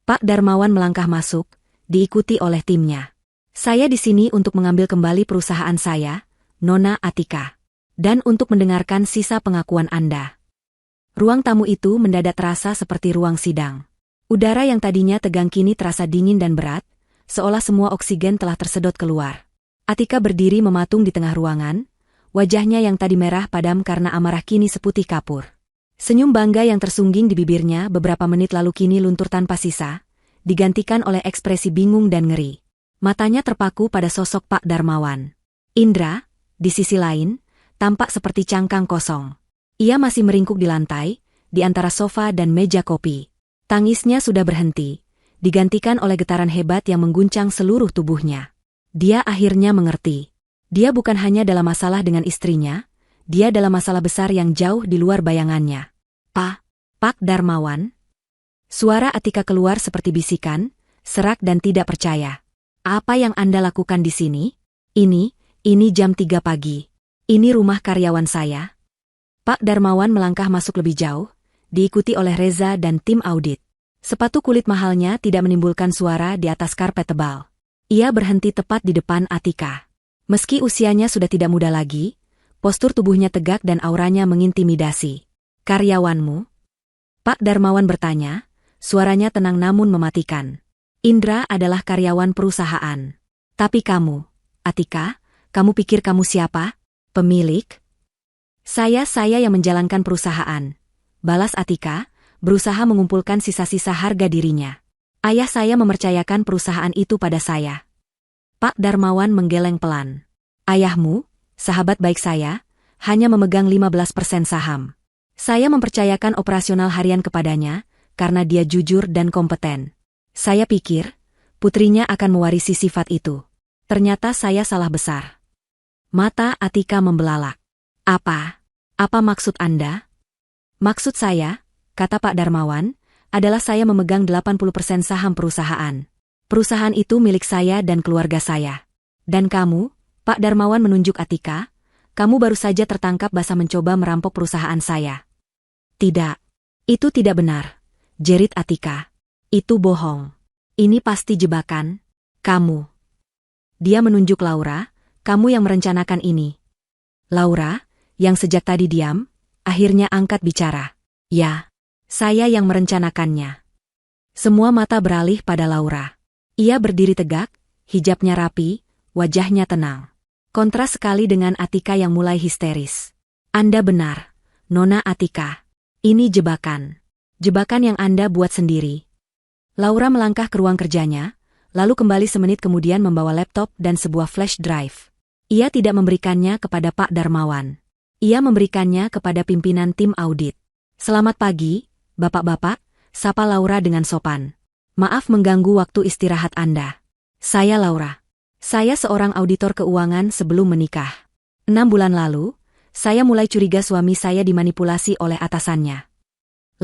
Pak Darmawan melangkah masuk, diikuti oleh timnya. Saya di sini untuk mengambil kembali perusahaan saya, Nona Atika. Dan untuk mendengarkan sisa pengakuan Anda. Ruang tamu itu mendadak terasa seperti ruang sidang. Udara yang tadinya tegang kini terasa dingin dan berat, seolah semua oksigen telah tersedot keluar. Atika berdiri mematung di tengah ruangan, wajahnya yang tadi merah padam karena amarah kini seputih kapur. Senyum bangga yang tersungging di bibirnya beberapa menit lalu kini luntur tanpa sisa, digantikan oleh ekspresi bingung dan ngeri. Matanya terpaku pada sosok Pak Darmawan. Indra, di sisi lain, tampak seperti cangkang kosong. Ia masih meringkuk di lantai, di antara sofa dan meja kopi. Tangisnya sudah berhenti, digantikan oleh getaran hebat yang mengguncang seluruh tubuhnya. Dia akhirnya mengerti. Dia bukan hanya dalam masalah dengan istrinya, dia dalam masalah besar yang jauh di luar bayangannya. Pak Darmawan? Suara Atika keluar seperti bisikan, serak dan tidak percaya. Apa yang Anda lakukan di sini? Ini jam 3 pagi. Ini rumah karyawan saya. Pak Darmawan melangkah masuk lebih jauh, diikuti oleh Reza dan tim audit. Sepatu kulit mahalnya tidak menimbulkan suara di atas karpet tebal. Ia berhenti tepat di depan Atika. Meski usianya sudah tidak muda lagi, postur tubuhnya tegak dan auranya mengintimidasi. Karyawanmu? Pak Darmawan bertanya, suaranya tenang namun mematikan. Indra adalah karyawan perusahaan. Tapi kamu, Atika, kamu pikir kamu siapa? Pemilik? Saya yang menjalankan perusahaan. Balas Atika, berusaha mengumpulkan sisa-sisa harga dirinya. Ayah saya mempercayakan perusahaan itu pada saya. Pak Darmawan menggeleng pelan. Ayahmu, sahabat baik saya, hanya memegang 15% saham. Saya mempercayakan operasional harian kepadanya, karena dia jujur dan kompeten. Saya pikir, putrinya akan mewarisi sifat itu. Ternyata saya salah besar. Mata Atika membelalak. Apa maksud Anda? Maksud saya, kata Pak Darmawan, adalah saya memegang 80% saham perusahaan. Perusahaan itu milik saya dan keluarga saya. Dan kamu, Pak Darmawan menunjuk Atika, kamu baru saja tertangkap basah mencoba merampok perusahaan saya. Tidak. Itu tidak benar, jerit Atika. Itu bohong. Ini pasti jebakan. Kamu. Dia menunjuk Laura, kamu yang merencanakan ini. Laura, yang sejak tadi diam, akhirnya angkat bicara. Ya, saya yang merencanakannya. Semua mata beralih pada Laura. Ia berdiri tegak, hijabnya rapi, wajahnya tenang. Kontras sekali dengan Atika yang mulai histeris. Anda benar, Nona Atika. Ini jebakan. Jebakan yang Anda buat sendiri. Laura melangkah ke ruang kerjanya, lalu kembali semenit kemudian membawa laptop dan sebuah flash drive. Ia tidak memberikannya kepada Pak Darmawan. Ia memberikannya kepada pimpinan tim audit. Selamat pagi, Bapak-bapak, sapa Laura dengan sopan. Maaf mengganggu waktu istirahat Anda. Saya Laura. Saya seorang auditor keuangan sebelum menikah. 6 bulan lalu, saya mulai curiga suami saya dimanipulasi oleh atasannya.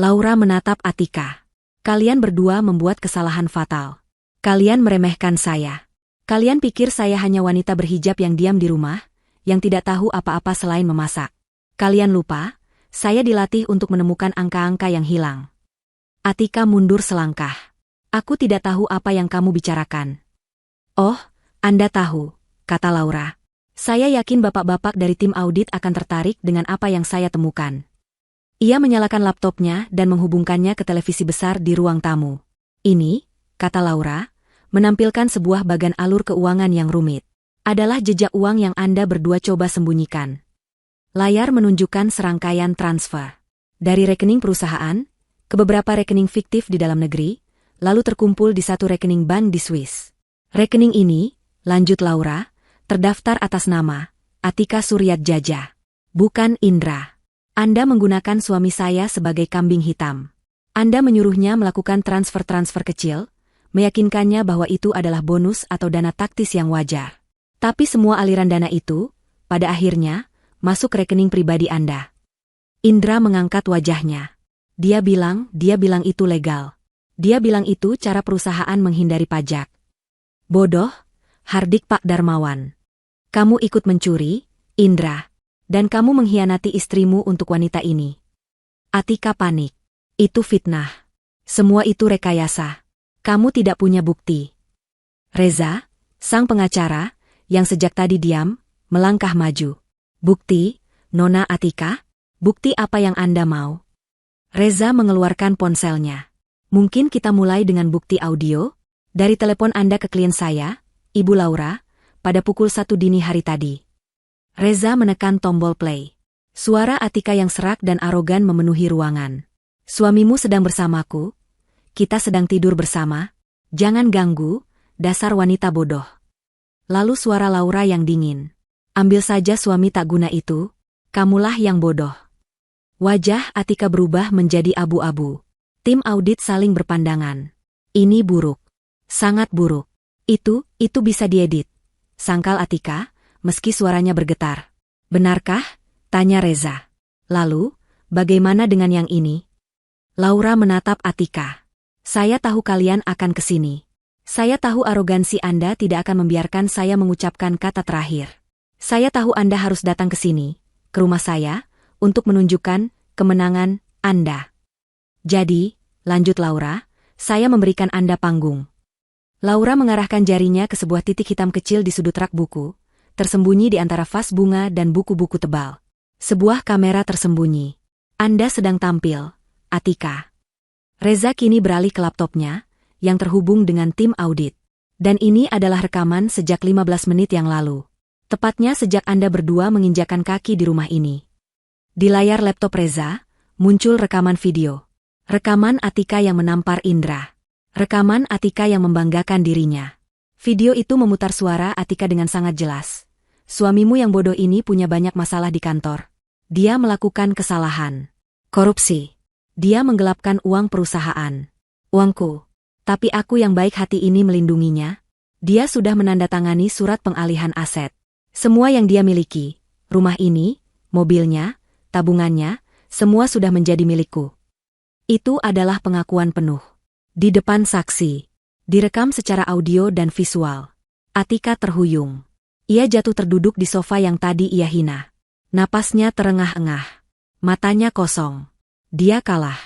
Laura menatap Atika. Kalian berdua membuat kesalahan fatal. Kalian meremehkan saya. Kalian pikir saya hanya wanita berhijab yang diam di rumah, yang tidak tahu apa-apa selain memasak. Kalian lupa, saya dilatih untuk menemukan angka-angka yang hilang. Atika mundur selangkah. Aku tidak tahu apa yang kamu bicarakan. Oh, Anda tahu, kata Laura. Saya yakin bapak-bapak dari tim audit akan tertarik dengan apa yang saya temukan. Ia menyalakan laptopnya dan menghubungkannya ke televisi besar di ruang tamu. Ini, kata Laura, menampilkan sebuah bagan alur keuangan yang rumit. Adalah jejak uang yang Anda berdua coba sembunyikan. Layar menunjukkan serangkaian transfer. Dari rekening perusahaan, ke beberapa rekening fiktif di dalam negeri, lalu terkumpul di satu rekening bank di Swiss. Rekening ini, lanjut Laura, terdaftar atas nama Atika Suryatjaja. Bukan Indra. Anda menggunakan suami saya sebagai kambing hitam. Anda menyuruhnya melakukan transfer-transfer kecil, meyakinkannya bahwa itu adalah bonus atau dana taktis yang wajar. Tapi semua aliran dana itu, pada akhirnya, masuk rekening pribadi Anda. Indra mengangkat wajahnya. Dia bilang itu legal. Dia bilang itu cara perusahaan menghindari pajak. Bodoh, hardik Pak Darmawan. Kamu ikut mencuri, Indra. Dan kamu mengkhianati istrimu untuk wanita ini. Atika panik. Itu fitnah. Semua itu rekayasa. Kamu tidak punya bukti. Reza, sang pengacara, yang sejak tadi diam, melangkah maju. Bukti, Nona Atika? Bukti apa yang Anda mau? Reza mengeluarkan ponselnya. Mungkin kita mulai dengan bukti audio? Dari telepon Anda ke klien saya, Ibu Laura, pada pukul 1 dini hari tadi. Reza menekan tombol play. Suara Atika yang serak dan arogan memenuhi ruangan. Suamimu sedang bersamaku. Kita sedang tidur bersama. Jangan ganggu, dasar wanita bodoh. Lalu suara Laura yang dingin. Ambil saja suami tak guna itu, kamulah yang bodoh. Wajah Atika berubah menjadi abu-abu. Tim audit saling berpandangan. Ini buruk. Sangat buruk. Itu bisa diedit. Sangkal Atika, meski suaranya bergetar. Benarkah? Tanya Reza. Lalu, bagaimana dengan yang ini? Laura menatap Atika. Saya tahu kalian akan kesini. Saya tahu arogansi Anda tidak akan membiarkan saya mengucapkan kata terakhir. Saya tahu Anda harus datang ke sini, ke rumah saya, untuk menunjukkan kemenangan Anda. Jadi, lanjut Laura, saya memberikan Anda panggung. Laura mengarahkan jarinya ke sebuah titik hitam kecil di sudut rak buku, tersembunyi di antara vas bunga dan buku-buku tebal. Sebuah kamera tersembunyi. Anda sedang tampil, Atika. Reza kini beralih ke laptopnya, yang terhubung dengan tim audit. Dan ini adalah rekaman sejak 15 menit yang lalu. Tepatnya sejak Anda berdua menginjakan kaki di rumah ini. Di layar laptop Reza, muncul rekaman video. Rekaman Atika yang menampar Indra. Rekaman Atika yang membanggakan dirinya. Video itu memutar suara Atika dengan sangat jelas. Suamimu yang bodoh ini punya banyak masalah di kantor. Dia melakukan kesalahan. Korupsi. Dia menggelapkan uang perusahaan. Uangku. Tapi aku yang baik hati ini melindunginya. Dia sudah menandatangani surat pengalihan aset. Semua yang dia miliki, rumah ini, mobilnya, tabungannya, semua sudah menjadi milikku. Itu adalah pengakuan penuh. Di depan saksi. Direkam secara audio dan visual. Atika terhuyung. Ia jatuh terduduk di sofa yang tadi ia hina. Napasnya terengah-engah. Matanya kosong. Dia kalah.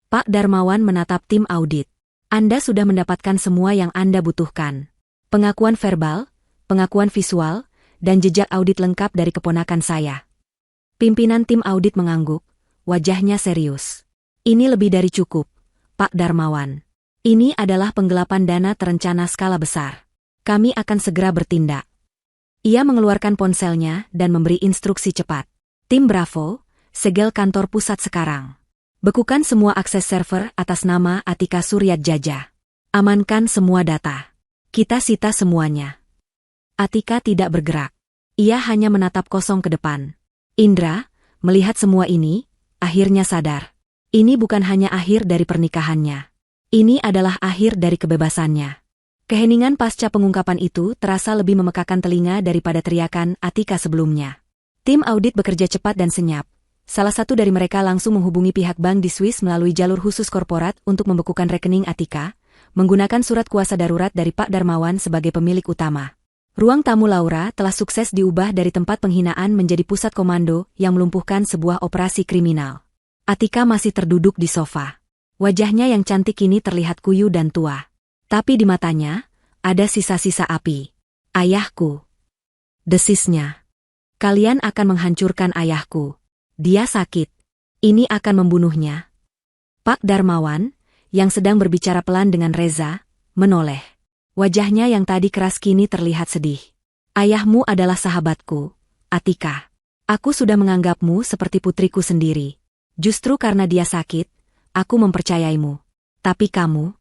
Pak Darmawan menatap tim audit. Anda sudah mendapatkan semua yang Anda butuhkan. Pengakuan verbal, pengakuan visual, dan jejak audit lengkap dari keponakan saya. Pimpinan tim audit mengangguk, wajahnya serius. Ini lebih dari cukup, Pak Darmawan. Ini adalah penggelapan dana terencana skala besar. Kami akan segera bertindak. Ia mengeluarkan ponselnya dan memberi instruksi cepat. Tim Bravo, segel kantor pusat sekarang. Bekukan semua akses server atas nama Atika Suryatjaja. Amankan semua data. Kita sita semuanya. Atika tidak bergerak. Ia hanya menatap kosong ke depan. Indra, melihat semua ini, akhirnya sadar. Ini bukan hanya akhir dari pernikahannya. Ini adalah akhir dari kebebasannya. Keheningan pasca pengungkapan itu terasa lebih memekakan telinga daripada teriakan Atika sebelumnya. Tim audit bekerja cepat dan senyap. Salah satu dari mereka langsung menghubungi pihak bank di Swiss melalui jalur khusus korporat untuk membekukan rekening Atika, menggunakan surat kuasa darurat dari Pak Darmawan sebagai pemilik utama. Ruang tamu Laura telah sukses diubah dari tempat penghinaan menjadi pusat komando yang melumpuhkan sebuah operasi kriminal. Atika masih terduduk di sofa. Wajahnya yang cantik kini terlihat kuyu dan tua. Tapi di matanya, ada sisa-sisa api. Ayahku. Desisnya. Kalian akan menghancurkan ayahku. Dia sakit. Ini akan membunuhnya. Pak Darmawan, yang sedang berbicara pelan dengan Reza, menoleh. Wajahnya yang tadi keras kini terlihat sedih. Ayahmu adalah sahabatku, Atika. Aku sudah menganggapmu seperti putriku sendiri. Justru karena dia sakit, aku mempercayaimu. Tapi kamu?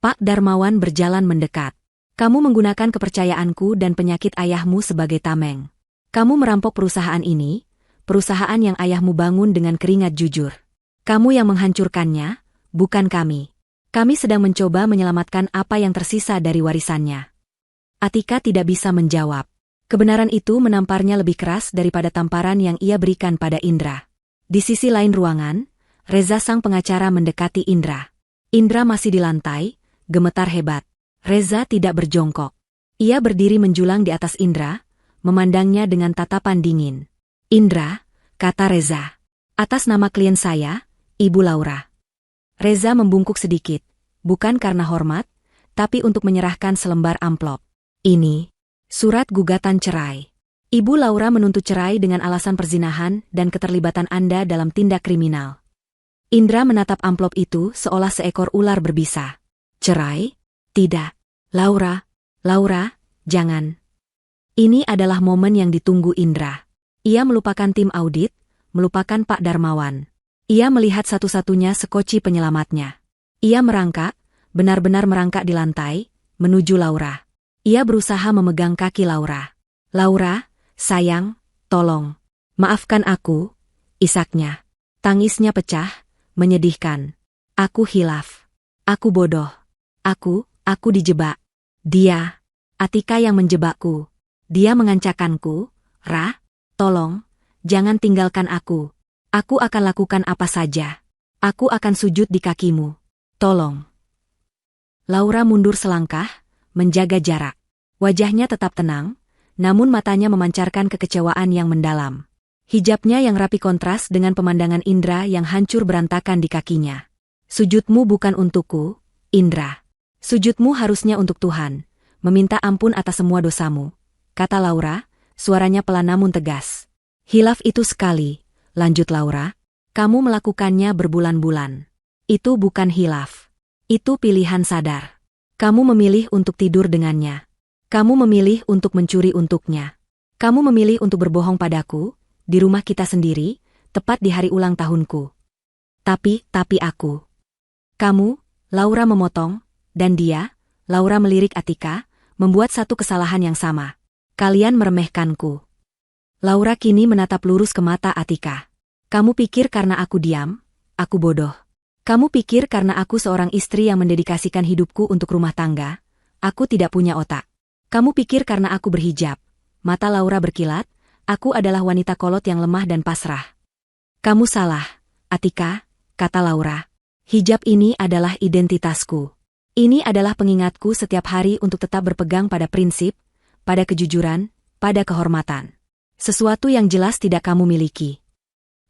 Pak Darmawan berjalan mendekat. Kamu menggunakan kepercayaanku dan penyakit ayahmu sebagai tameng. Kamu merampok perusahaan ini, perusahaan yang ayahmu bangun dengan keringat jujur. Kamu yang menghancurkannya, bukan kami. Kami sedang mencoba menyelamatkan apa yang tersisa dari warisannya. Atika tidak bisa menjawab. Kebenaran itu menamparnya lebih keras daripada tamparan yang ia berikan pada Indra. Di sisi lain ruangan, Reza sang pengacara mendekati Indra. Indra masih di lantai, gemetar hebat. Reza tidak berjongkok. Ia berdiri menjulang di atas Indra, memandangnya dengan tatapan dingin. Indra, kata Reza. Atas nama klien saya, Ibu Laura. Reza membungkuk sedikit, bukan karena hormat, tapi untuk menyerahkan selembar amplop. Ini surat gugatan cerai. Ibu Laura menuntut cerai dengan alasan perzinahan dan keterlibatan Anda dalam tindak kriminal. Indra menatap amplop itu seolah seekor ular berbisa. Cerai? Tidak. Laura, jangan. Ini adalah momen yang ditunggu Indra. Ia melupakan tim audit, melupakan Pak Darmawan. Ia melihat satu-satunya sekoci penyelamatnya. Ia merangkak, benar-benar merangkak di lantai, menuju Laura. Ia berusaha memegang kaki Laura. Laura, sayang, tolong. Maafkan aku, isaknya. Tangisnya pecah, menyedihkan. Aku hilaf. Aku bodoh. Aku dijebak. Dia, Atika yang menjebakku. Dia mengancakanku. Ra, tolong, jangan tinggalkan aku. Aku akan lakukan apa saja. Aku akan sujud di kakimu. Tolong. Laura mundur selangkah, menjaga jarak. Wajahnya tetap tenang, namun matanya memancarkan kekecewaan yang mendalam. Hijabnya yang rapi kontras dengan pemandangan Indra yang hancur berantakan di kakinya. Sujudmu bukan untukku, Indra. Sujudmu harusnya untuk Tuhan, meminta ampun atas semua dosamu, kata Laura, suaranya pelan namun tegas. Hilaf itu sekali, lanjut Laura, kamu melakukannya berbulan-bulan. Itu bukan hilaf. Itu pilihan sadar. Kamu memilih untuk tidur dengannya. Kamu memilih untuk mencuri untuknya. Kamu memilih untuk berbohong padaku, di rumah kita sendiri, tepat di hari ulang tahunku. Tapi aku. Kamu, Laura memotong, dan dia, Laura melirik Atika, membuat satu kesalahan yang sama. Kalian meremehkanku. Laura kini menatap lurus ke mata Atika. Kamu pikir karena aku diam, aku bodoh. Kamu pikir karena aku seorang istri yang mendedikasikan hidupku untuk rumah tangga, aku tidak punya otak. Kamu pikir karena aku berhijab, mata Laura berkilat, aku adalah wanita kolot yang lemah dan pasrah. Kamu salah, Atika, kata Laura. Hijab ini adalah identitasku. Ini adalah pengingatku setiap hari untuk tetap berpegang pada prinsip, pada kejujuran, pada kehormatan. Sesuatu yang jelas tidak kamu miliki.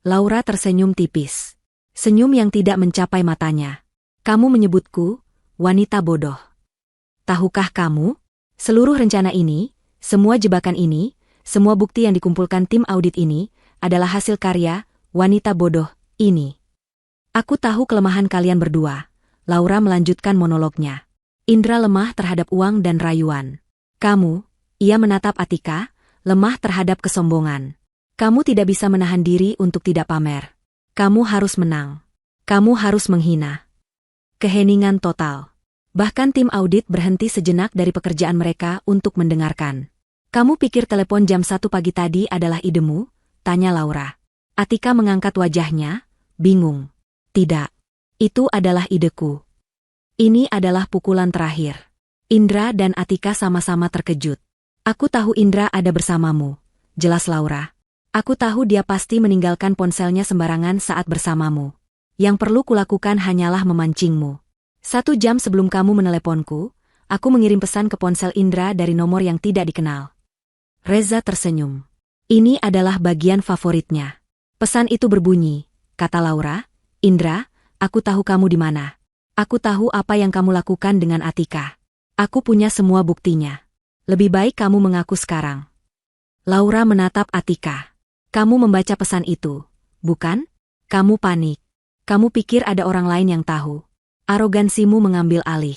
Laura tersenyum tipis. Senyum yang tidak mencapai matanya. Kamu menyebutku, wanita bodoh. Tahukah kamu? Seluruh rencana ini, semua jebakan ini, semua bukti yang dikumpulkan tim audit ini, adalah hasil karya, wanita bodoh, ini. Aku tahu kelemahan kalian berdua. Laura melanjutkan monolognya. Indra lemah terhadap uang dan rayuan. Kamu, ia menatap Atika, lemah terhadap kesombongan. Kamu tidak bisa menahan diri untuk tidak pamer. Kamu harus menang. Kamu harus menghina. Keheningan total. Bahkan tim audit berhenti sejenak dari pekerjaan mereka untuk mendengarkan. Kamu pikir telepon jam 1 pagi tadi adalah idemu? Tanya Laura. Atika mengangkat wajahnya, bingung. Tidak. Itu adalah ideku. Ini adalah pukulan terakhir. Indra dan Atika sama-sama terkejut. Aku tahu Indra ada bersamamu. Jelas Laura. Aku tahu dia pasti meninggalkan ponselnya sembarangan saat bersamamu. Yang perlu kulakukan hanyalah memancingmu. 1 jam sebelum kamu meneleponku, aku mengirim pesan ke ponsel Indra dari nomor yang tidak dikenal. Reza tersenyum. Ini adalah bagian favoritnya. Pesan itu berbunyi, kata Laura, Indra, aku tahu kamu di mana. Aku tahu apa yang kamu lakukan dengan Atika. Aku punya semua buktinya. Lebih baik kamu mengaku sekarang. Laura menatap Atika. Kamu membaca pesan itu, bukan? Kamu panik. Kamu pikir ada orang lain yang tahu. Arogansimu mengambil alih.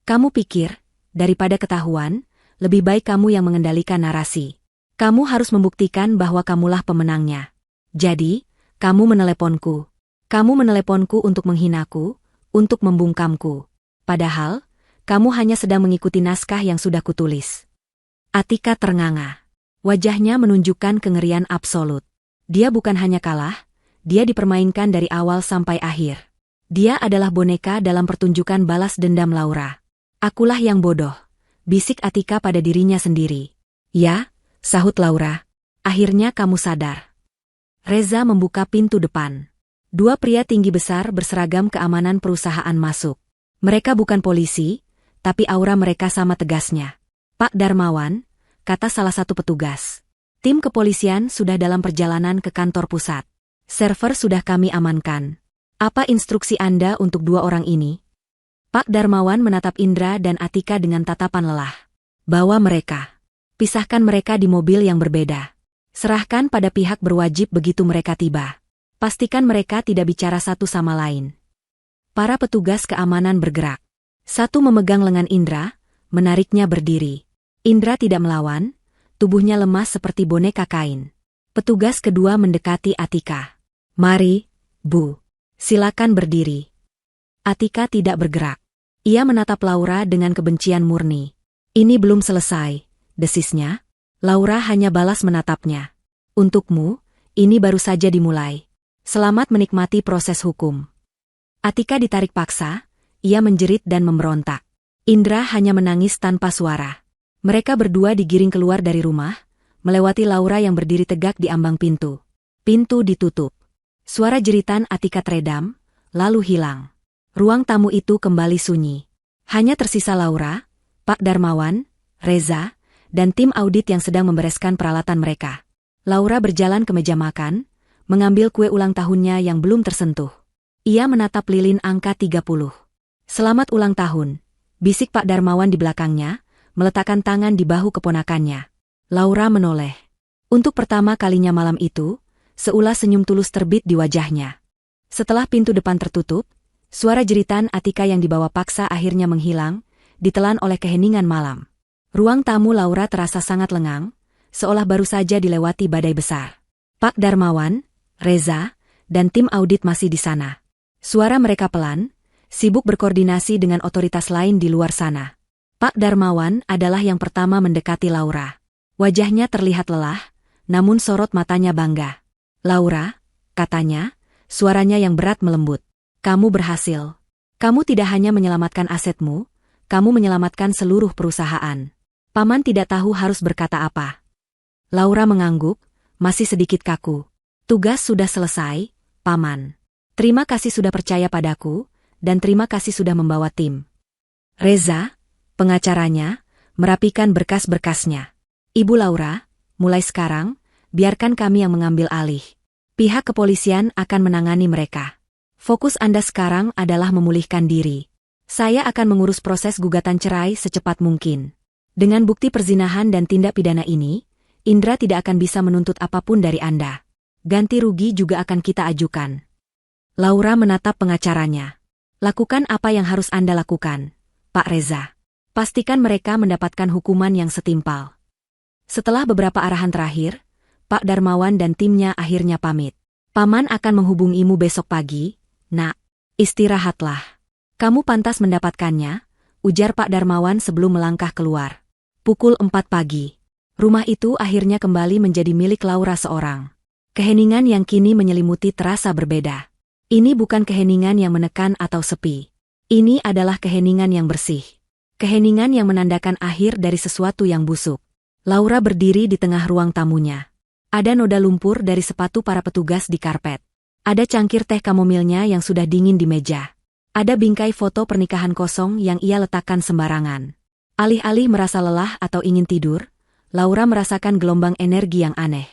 Kamu pikir, daripada ketahuan, lebih baik kamu yang mengendalikan narasi. Kamu harus membuktikan bahwa kamulah pemenangnya. Jadi, kamu meneleponku. Kamu meneleponku untuk menghinaku, untuk membungkamku. Padahal, kamu hanya sedang mengikuti naskah yang sudah kutulis. Atika ternganga. Wajahnya menunjukkan kengerian absolut. Dia bukan hanya kalah, dia dipermainkan dari awal sampai akhir. Dia adalah boneka dalam pertunjukan balas dendam Laura. Akulah yang bodoh, bisik Atika pada dirinya sendiri. Ya, sahut Laura. Akhirnya kamu sadar. Reza membuka pintu depan. Dua pria tinggi besar berseragam keamanan perusahaan masuk. Mereka bukan polisi, tapi aura mereka sama tegasnya. Pak Darmawan, kata salah satu petugas. Tim kepolisian sudah dalam perjalanan ke kantor pusat. Server sudah kami amankan. Apa instruksi Anda untuk dua orang ini? Pak Darmawan menatap Indra dan Atika dengan tatapan lelah. Bawa mereka. Pisahkan mereka di mobil yang berbeda. Serahkan pada pihak berwajib begitu mereka tiba. Pastikan mereka tidak bicara satu sama lain. Para petugas keamanan bergerak. Satu memegang lengan Indra, menariknya berdiri. Indra tidak melawan, tubuhnya lemas seperti boneka kain. Petugas kedua mendekati Atika. Mari, Bu. Silakan berdiri. Atika tidak bergerak. Ia menatap Laura dengan kebencian murni. Ini belum selesai, desisnya. Laura hanya balas menatapnya. Untukmu, ini baru saja dimulai. Selamat menikmati proses hukum. Atika ditarik paksa, ia menjerit dan memberontak. Indra hanya menangis tanpa suara. Mereka berdua digiring keluar dari rumah, melewati Laura yang berdiri tegak di ambang pintu. Pintu ditutup. Suara jeritan Atika teredam, lalu hilang. Ruang tamu itu kembali sunyi. Hanya tersisa Laura, Pak Darmawan, Reza, dan tim audit yang sedang membereskan peralatan mereka. Laura berjalan ke meja makan, mengambil kue ulang tahunnya yang belum tersentuh. Ia menatap lilin angka 30. Selamat ulang tahun, bisik Pak Darmawan di belakangnya, meletakkan tangan di bahu keponakannya. Laura menoleh. Untuk pertama kalinya malam itu, seulas senyum tulus terbit di wajahnya. Setelah pintu depan tertutup, suara jeritan Atika yang dibawa paksa akhirnya menghilang, ditelan oleh keheningan malam. Ruang tamu Laura terasa sangat lengang, seolah baru saja dilewati badai besar. Pak Darmawan, Reza, dan tim audit masih di sana. Suara mereka pelan, sibuk berkoordinasi dengan otoritas lain di luar sana. Pak Darmawan adalah yang pertama mendekati Laura. Wajahnya terlihat lelah, namun sorot matanya bangga. Laura, katanya, suaranya yang berat melembut. Kamu berhasil. Kamu tidak hanya menyelamatkan asetmu, kamu menyelamatkan seluruh perusahaan. Paman tidak tahu harus berkata apa. Laura mengangguk, masih sedikit kaku. Tugas sudah selesai, Paman. Terima kasih sudah percaya padaku, dan terima kasih sudah membawa tim. Reza, pengacaranya, merapikan berkas-berkasnya. Ibu Laura, mulai sekarang, biarkan kami yang mengambil alih. Pihak kepolisian akan menangani mereka. Fokus Anda sekarang adalah memulihkan diri. Saya akan mengurus proses gugatan cerai secepat mungkin. Dengan bukti perzinahan dan tindak pidana ini, Indra tidak akan bisa menuntut apapun dari Anda. Ganti rugi juga akan kita ajukan. Laura menatap pengacaranya. Lakukan apa yang harus Anda lakukan, Pak Reza. Pastikan mereka mendapatkan hukuman yang setimpal. Setelah beberapa arahan terakhir, Pak Darmawan dan timnya akhirnya pamit. Paman akan menghubungimu besok pagi, Nak. Istirahatlah. Kamu pantas mendapatkannya, ujar Pak Darmawan sebelum melangkah keluar. Pukul 4 pagi. Rumah itu akhirnya kembali menjadi milik Laura seorang. Keheningan yang kini menyelimuti terasa berbeda. Ini bukan keheningan yang menekan atau sepi. Ini adalah keheningan yang bersih. Keheningan yang menandakan akhir dari sesuatu yang busuk. Laura berdiri di tengah ruang tamunya. Ada noda lumpur dari sepatu para petugas di karpet. Ada cangkir teh kamomilnya yang sudah dingin di meja. Ada bingkai foto pernikahan kosong yang ia letakkan sembarangan. Alih-alih merasa lelah atau ingin tidur, Laura merasakan gelombang energi yang aneh.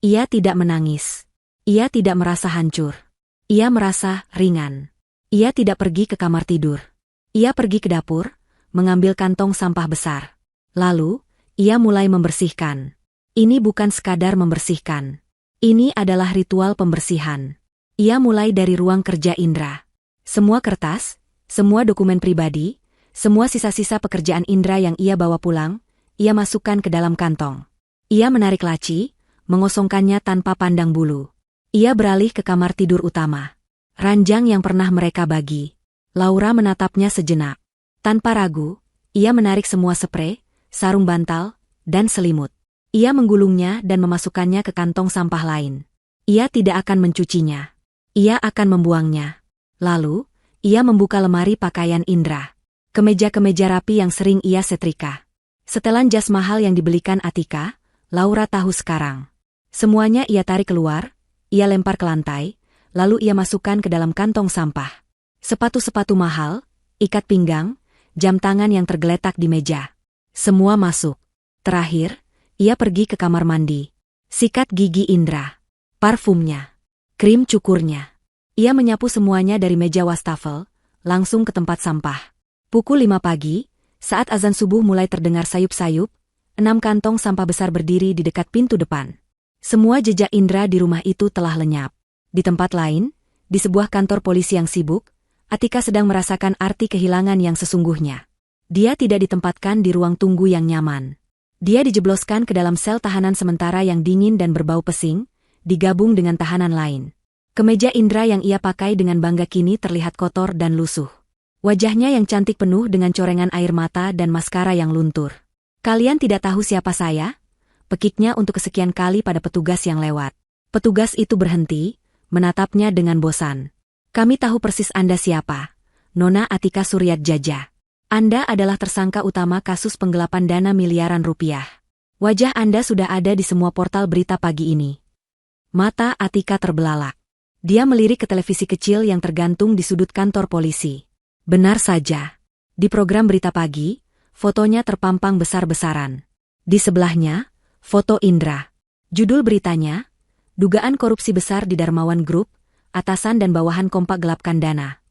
Ia tidak menangis. Ia tidak merasa hancur. Ia merasa ringan. Ia tidak pergi ke kamar tidur. Ia pergi ke dapur, mengambil kantong sampah besar. Lalu, ia mulai membersihkan. Ini bukan sekadar membersihkan. Ini adalah ritual pembersihan. Ia mulai dari ruang kerja Indra. Semua kertas, semua dokumen pribadi, semua sisa-sisa pekerjaan Indra yang ia bawa pulang, ia masukkan ke dalam kantong. Ia menarik laci, mengosongkannya tanpa pandang bulu. Ia beralih ke kamar tidur utama. Ranjang yang pernah mereka bagi. Laura menatapnya sejenak. Tanpa ragu, ia menarik semua sprei, sarung bantal, dan selimut. Ia menggulungnya dan memasukkannya ke kantong sampah lain. Ia tidak akan mencucinya. Ia akan membuangnya. Lalu, ia membuka lemari pakaian Indra. Kemeja-kemeja rapi yang sering ia setrika. Setelan jas mahal yang dibelikan Atika, Laura tahu sekarang. Semuanya ia tarik keluar, ia lempar ke lantai, lalu ia masukkan ke dalam kantong sampah. Sepatu-sepatu mahal, ikat pinggang, jam tangan yang tergeletak di meja. Semua masuk. Terakhir, ia pergi ke kamar mandi. Sikat gigi Indra. Parfumnya. Krim cukurnya. Ia menyapu semuanya dari meja wastafel, langsung ke tempat sampah. Pukul 5 pagi, saat azan subuh mulai terdengar sayup-sayup, 6 kantong sampah besar berdiri di dekat pintu depan. Semua jejak Indra di rumah itu telah lenyap. Di tempat lain, di sebuah kantor polisi yang sibuk, Atika sedang merasakan arti kehilangan yang sesungguhnya. Dia tidak ditempatkan di ruang tunggu yang nyaman. Dia dijebloskan ke dalam sel tahanan sementara yang dingin dan berbau pesing, digabung dengan tahanan lain. Kemeja Indra yang ia pakai dengan bangga kini terlihat kotor dan lusuh. Wajahnya yang cantik penuh dengan corengan air mata dan maskara yang luntur. "Kalian tidak tahu siapa saya?" Pekiknya untuk kesekian kali pada petugas yang lewat. Petugas itu berhenti, menatapnya dengan bosan. "Kami tahu persis Anda siapa. Nona Atika Suryatjaja. Anda adalah tersangka utama kasus penggelapan dana miliaran rupiah. Wajah Anda sudah ada di semua portal berita pagi ini." Mata Atika terbelalak. Dia melirik ke televisi kecil yang tergantung di sudut kantor polisi. Benar saja. Di program berita pagi, fotonya terpampang besar-besaran. Di sebelahnya, foto Indra. Judul beritanya, "Dugaan korupsi besar di Darmawan Group, atasan dan bawahan kompak gelapkan dana."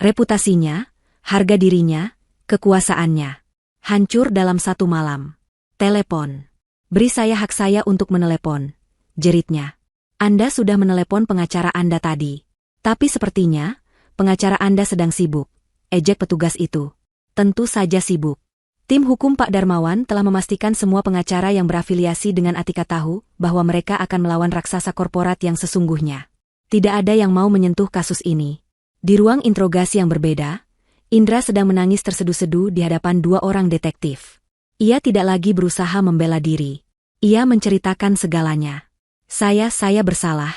Reputasinya, harga dirinya, kekuasaannya, hancur dalam satu malam. "Telepon. Beri saya hak saya untuk menelepon," jeritnya. "Anda sudah menelepon pengacara Anda tadi. Tapi sepertinya, pengacara Anda sedang sibuk," ejek petugas itu. Tentu saja sibuk. Tim hukum Pak Darmawan telah memastikan semua pengacara yang berafiliasi dengan Atika tahu bahwa mereka akan melawan raksasa korporat yang sesungguhnya. Tidak ada yang mau menyentuh kasus ini. Di ruang interogasi yang berbeda, Indra sedang menangis terseduh-seduh di hadapan 2 orang detektif. Ia tidak lagi berusaha membela diri. Ia menceritakan segalanya. Saya bersalah,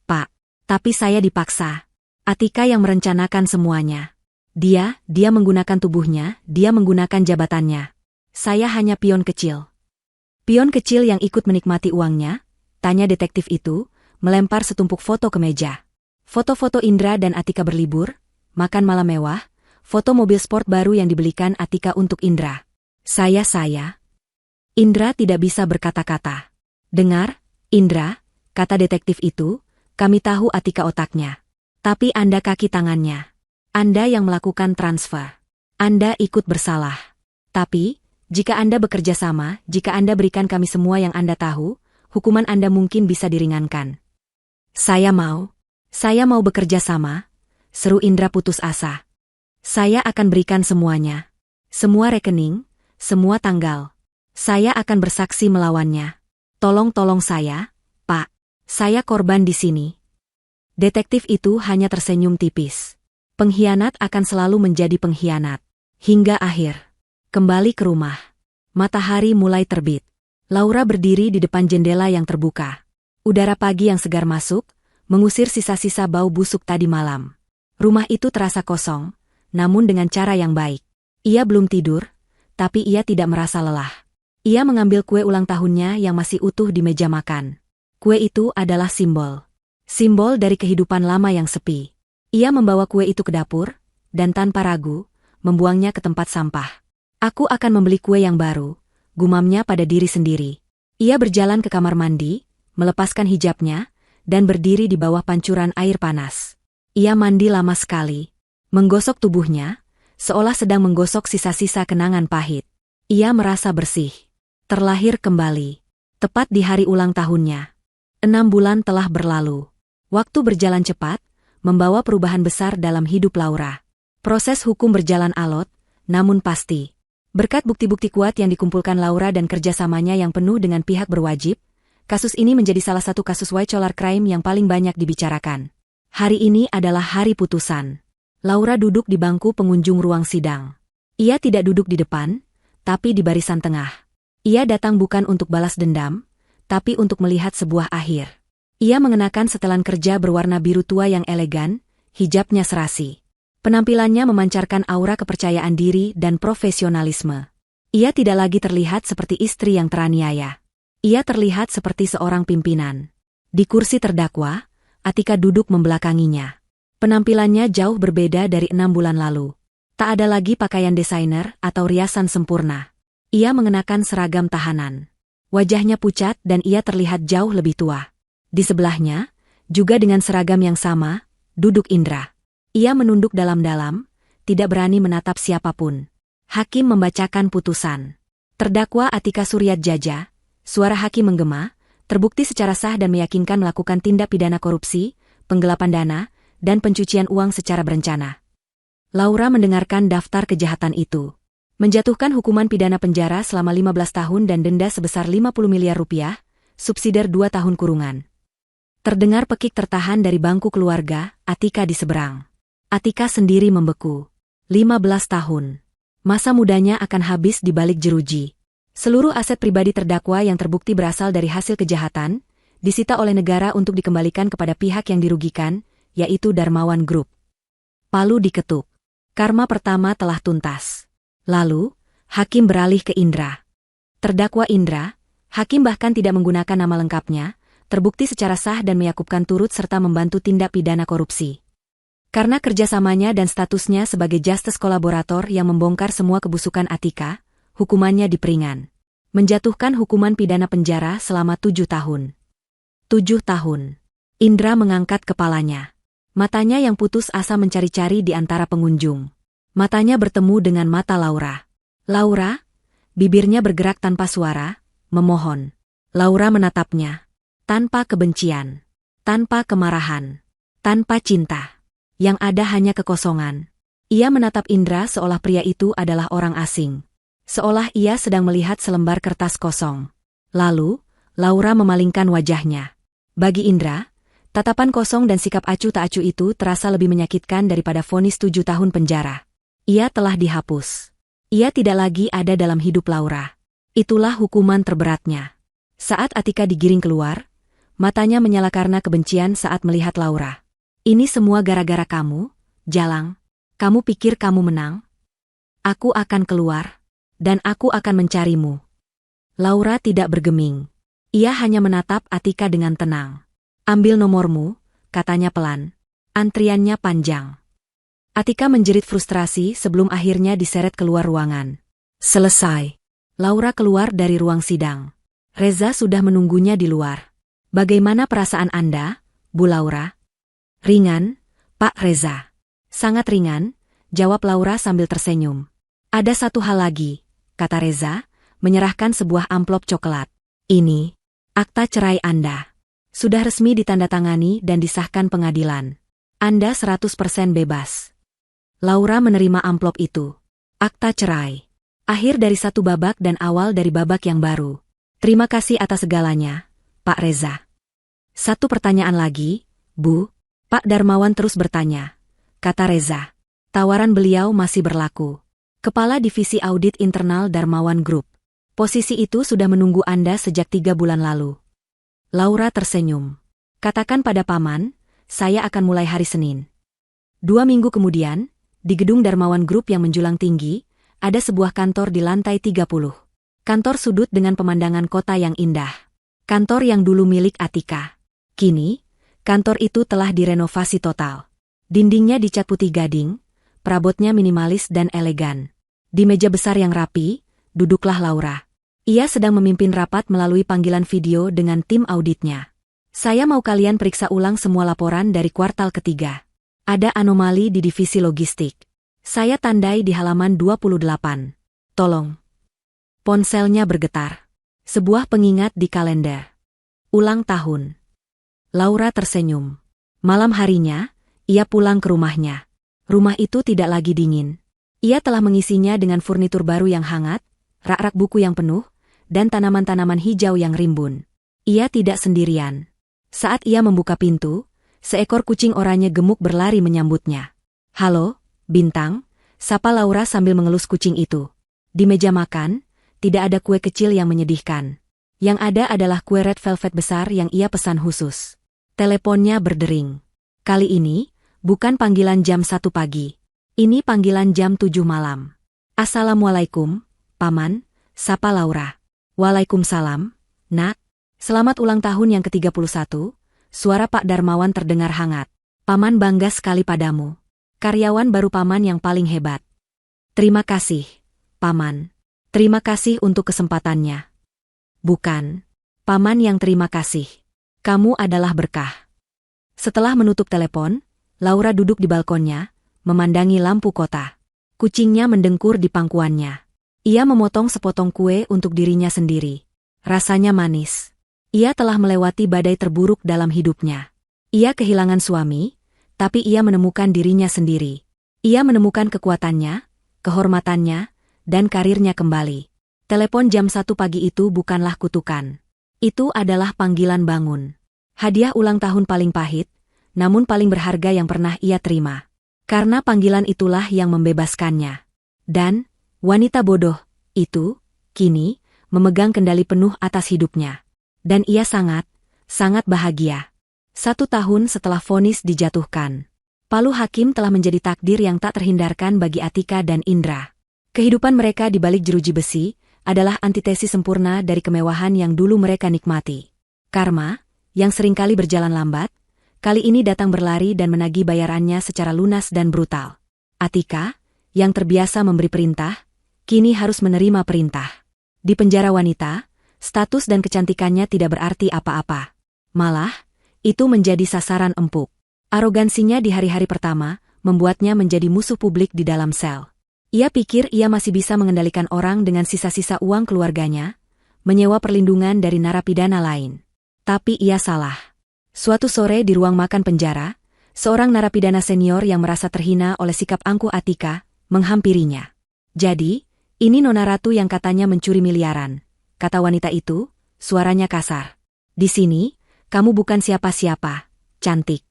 Pak. Tapi saya dipaksa. Atika yang merencanakan semuanya. Dia menggunakan tubuhnya, dia menggunakan jabatannya. Saya hanya pion kecil. Pion kecil yang ikut menikmati uangnya, tanya detektif itu, melempar setumpuk foto ke meja. Foto-foto Indra dan Atika berlibur, makan malam mewah, foto mobil sport baru yang dibelikan Atika untuk Indra. Saya. Indra tidak bisa berkata-kata. "Dengar, Indra," kata detektif itu, "kami tahu Atika otaknya. Tapi Anda kaki tangannya. Anda yang melakukan transfer. Anda ikut bersalah. Tapi, jika Anda bekerja sama, jika Anda berikan kami semua yang Anda tahu, hukuman Anda mungkin bisa diringankan." Saya mau bekerja sama," seru Indra putus asa. "Saya akan berikan semuanya. Semua rekening, semua tanggal. Saya akan bersaksi melawannya. Tolong saya, Pak. Saya korban di sini." Detektif itu hanya tersenyum tipis. Pengkhianat akan selalu menjadi pengkhianat. Hingga akhir. Kembali ke rumah. Matahari mulai terbit. Laura berdiri di depan jendela yang terbuka. Udara pagi yang segar masuk, mengusir sisa-sisa bau busuk tadi malam. Rumah itu terasa kosong, namun dengan cara yang baik. Ia belum tidur, tapi ia tidak merasa lelah. Ia mengambil kue ulang tahunnya yang masih utuh di meja makan. Kue itu adalah simbol dari kehidupan lama yang sepi. Ia membawa kue itu ke dapur, dan tanpa ragu, membuangnya ke tempat sampah. "Aku akan membeli kue yang baru," gumamnya pada diri sendiri. Ia berjalan ke kamar mandi, melepaskan hijabnya, dan berdiri di bawah pancuran air panas. Ia mandi lama sekali, menggosok tubuhnya, seolah sedang menggosok sisa-sisa kenangan pahit. Ia merasa bersih, terlahir kembali. Tepat di hari ulang tahunnya. 6 bulan telah berlalu. Waktu berjalan cepat, membawa perubahan besar dalam hidup Laura. Proses hukum berjalan alot, namun pasti. Berkat bukti-bukti kuat yang dikumpulkan Laura dan kerjasamanya yang penuh dengan pihak berwajib, kasus ini menjadi salah satu kasus white collar crime yang paling banyak dibicarakan. Hari ini adalah hari putusan. Laura duduk di bangku pengunjung ruang sidang. Ia tidak duduk di depan, tapi di barisan tengah. Ia datang bukan untuk balas dendam, tapi untuk melihat sebuah akhir. Ia mengenakan setelan kerja berwarna biru tua yang elegan, hijabnya serasi. Penampilannya memancarkan aura kepercayaan diri dan profesionalisme. Ia tidak lagi terlihat seperti istri yang teraniaya. Ia terlihat seperti seorang pimpinan. Di kursi terdakwa, Atika duduk membelakanginya. Penampilannya jauh berbeda dari 6 bulan lalu. Tak ada lagi pakaian desainer atau riasan sempurna. Ia mengenakan seragam tahanan. Wajahnya pucat dan ia terlihat jauh lebih tua. Di sebelahnya, juga dengan seragam yang sama, duduk Indra. Ia menunduk dalam-dalam, tidak berani menatap siapapun. Hakim membacakan putusan. Terdakwa Atika Suryatjaja, suara hakim menggema, terbukti secara sah dan meyakinkan melakukan tindak pidana korupsi, penggelapan dana, dan pencucian uang secara berencana. Laura mendengarkan daftar kejahatan itu. Menjatuhkan hukuman pidana penjara selama 15 tahun dan denda sebesar 50 miliar rupiah, subsidiar 2 tahun kurungan. Terdengar pekik tertahan dari bangku keluarga, Atika di seberang. Atika sendiri membeku. 15 tahun. Masa mudanya akan habis di balik jeruji. Seluruh aset pribadi terdakwa yang terbukti berasal dari hasil kejahatan, disita oleh negara untuk dikembalikan kepada pihak yang dirugikan, yaitu Darmawan Group. Palu diketuk. Karma pertama telah tuntas. Lalu, hakim beralih ke Indra. Terdakwa Indra, hakim bahkan tidak menggunakan nama lengkapnya, terbukti secara sah dan meyakupkan turut serta membantu tindak pidana korupsi. Karena kerjasamanya dan statusnya sebagai justice kolaborator yang membongkar semua kebusukan Atika, hukumannya diperingan. Menjatuhkan hukuman pidana penjara selama 7 tahun. 7 tahun. Indra mengangkat kepalanya. Matanya yang putus asa mencari-cari di antara pengunjung. Matanya bertemu dengan mata Laura. Laura? Bibirnya bergerak tanpa suara, memohon. Laura menatapnya. Tanpa kebencian. Tanpa kemarahan. Tanpa cinta. Yang ada hanya kekosongan. Ia menatap Indra seolah pria itu adalah orang asing. Seolah ia sedang melihat selembar kertas kosong. Lalu, Laura memalingkan wajahnya. Bagi Indra, tatapan kosong dan sikap acuh tak acuh itu terasa lebih menyakitkan daripada vonis 7 tahun penjara. Ia telah dihapus. Ia tidak lagi ada dalam hidup Laura. Itulah hukuman terberatnya. Saat Atika digiring keluar, matanya menyala karena kebencian saat melihat Laura. Ini semua gara-gara kamu, Jalang. Kamu pikir kamu menang? Aku akan keluar, dan aku akan mencarimu. Laura tidak bergeming. Ia hanya menatap Atika dengan tenang. Ambil nomormu, katanya pelan. Antriannya panjang. Atika menjerit frustrasi sebelum akhirnya diseret keluar ruangan. Selesai. Laura keluar dari ruang sidang. Reza sudah menunggunya di luar. Bagaimana perasaan Anda, Bu Laura? Ringan, Pak Reza. Sangat ringan, jawab Laura sambil tersenyum. Ada satu hal lagi, kata Reza, menyerahkan sebuah amplop coklat. Ini, akta cerai Anda. Sudah resmi ditandatangani dan disahkan pengadilan. Anda 100% bebas. Laura menerima amplop itu. Akta cerai. Akhir dari satu babak dan awal dari babak yang baru. Terima kasih atas segalanya, Pak Reza. Satu pertanyaan lagi, Bu. Pak Darmawan terus bertanya. Kata Reza. Tawaran beliau masih berlaku. Kepala Divisi Audit Internal Darmawan Group. Posisi itu sudah menunggu Anda sejak 3 bulan lalu. Laura tersenyum. Katakan pada Paman, saya akan mulai hari Senin. 2 minggu kemudian, di gedung Darmawan Group yang menjulang tinggi, ada sebuah kantor di lantai 30. Kantor sudut dengan pemandangan kota yang indah. Kantor yang dulu milik Atika. Kini, kantor itu telah direnovasi total. Dindingnya dicat putih gading, perabotnya minimalis dan elegan. Di meja besar yang rapi, duduklah Laura. Ia sedang memimpin rapat melalui panggilan video dengan tim auditnya. Saya mau kalian periksa ulang semua laporan dari kuartal ketiga. Ada anomali di divisi logistik. Saya tandai di halaman 28. Tolong. Ponselnya bergetar. Sebuah pengingat di kalender. Ulang tahun. Laura tersenyum. Malam harinya, ia pulang ke rumahnya. Rumah itu tidak lagi dingin. Ia telah mengisinya dengan furnitur baru yang hangat, rak-rak buku yang penuh, dan tanaman-tanaman hijau yang rimbun. Ia tidak sendirian. Saat ia membuka pintu, seekor kucing oranye gemuk berlari menyambutnya. "Halo, Bintang," sapa Laura sambil mengelus kucing itu. Di meja makan, tidak ada kue kecil yang menyedihkan. Yang ada adalah kue red velvet besar yang ia pesan khusus. Teleponnya berdering. Kali ini, bukan panggilan jam 1 pagi. Ini panggilan jam 7 malam. "Assalamualaikum, Paman," sapa Laura. "Waalaikumsalam, Nak. Selamat ulang tahun yang ke-31, suara Pak Darmawan terdengar hangat. "Paman bangga sekali padamu. Karyawan baru Paman yang paling hebat." "Terima kasih, Paman. Terima kasih untuk kesempatannya." "Bukan. Paman yang terima kasih. Kamu adalah berkah." Setelah menutup telepon, Laura duduk di balkonnya, memandangi lampu kota. Kucingnya mendengkur di pangkuannya. Ia memotong sepotong kue untuk dirinya sendiri. Rasanya manis. Ia telah melewati badai terburuk dalam hidupnya. Ia kehilangan suami, tapi ia menemukan dirinya sendiri. Ia menemukan kekuatannya, kehormatannya, dan karirnya kembali. Telepon jam 1 pagi itu bukanlah kutukan. Itu adalah panggilan bangun. Hadiah ulang tahun paling pahit, namun paling berharga yang pernah ia terima. Karena panggilan itulah yang membebaskannya. Dan, wanita bodoh itu, kini, memegang kendali penuh atas hidupnya. Dan ia sangat, sangat bahagia. 1 tahun setelah vonis dijatuhkan, palu hakim telah menjadi takdir yang tak terhindarkan bagi Atika dan Indra. Kehidupan mereka di balik jeruji besi adalah antitesis sempurna dari kemewahan yang dulu mereka nikmati. Karma, yang seringkali berjalan lambat, kali ini datang berlari dan menagih bayarannya secara lunas dan brutal. Atika, yang terbiasa memberi perintah, kini harus menerima perintah. Di penjara wanita, status dan kecantikannya tidak berarti apa-apa. Malah, itu menjadi sasaran empuk. Arogansinya di hari-hari pertama membuatnya menjadi musuh publik di dalam sel. Ia pikir ia masih bisa mengendalikan orang dengan sisa-sisa uang keluarganya, menyewa perlindungan dari narapidana lain. Tapi ia salah. Suatu sore di ruang makan penjara, seorang narapidana senior yang merasa terhina oleh sikap angkuh Atika, menghampirinya. "Jadi, ini Nona Ratu yang katanya mencuri miliaran," kata wanita itu, suaranya kasar. "Di sini, kamu bukan siapa-siapa, cantik."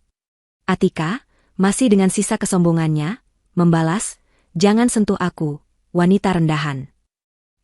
Atika, masih dengan sisa kesombongannya, membalas, "Jangan sentuh aku, wanita rendahan."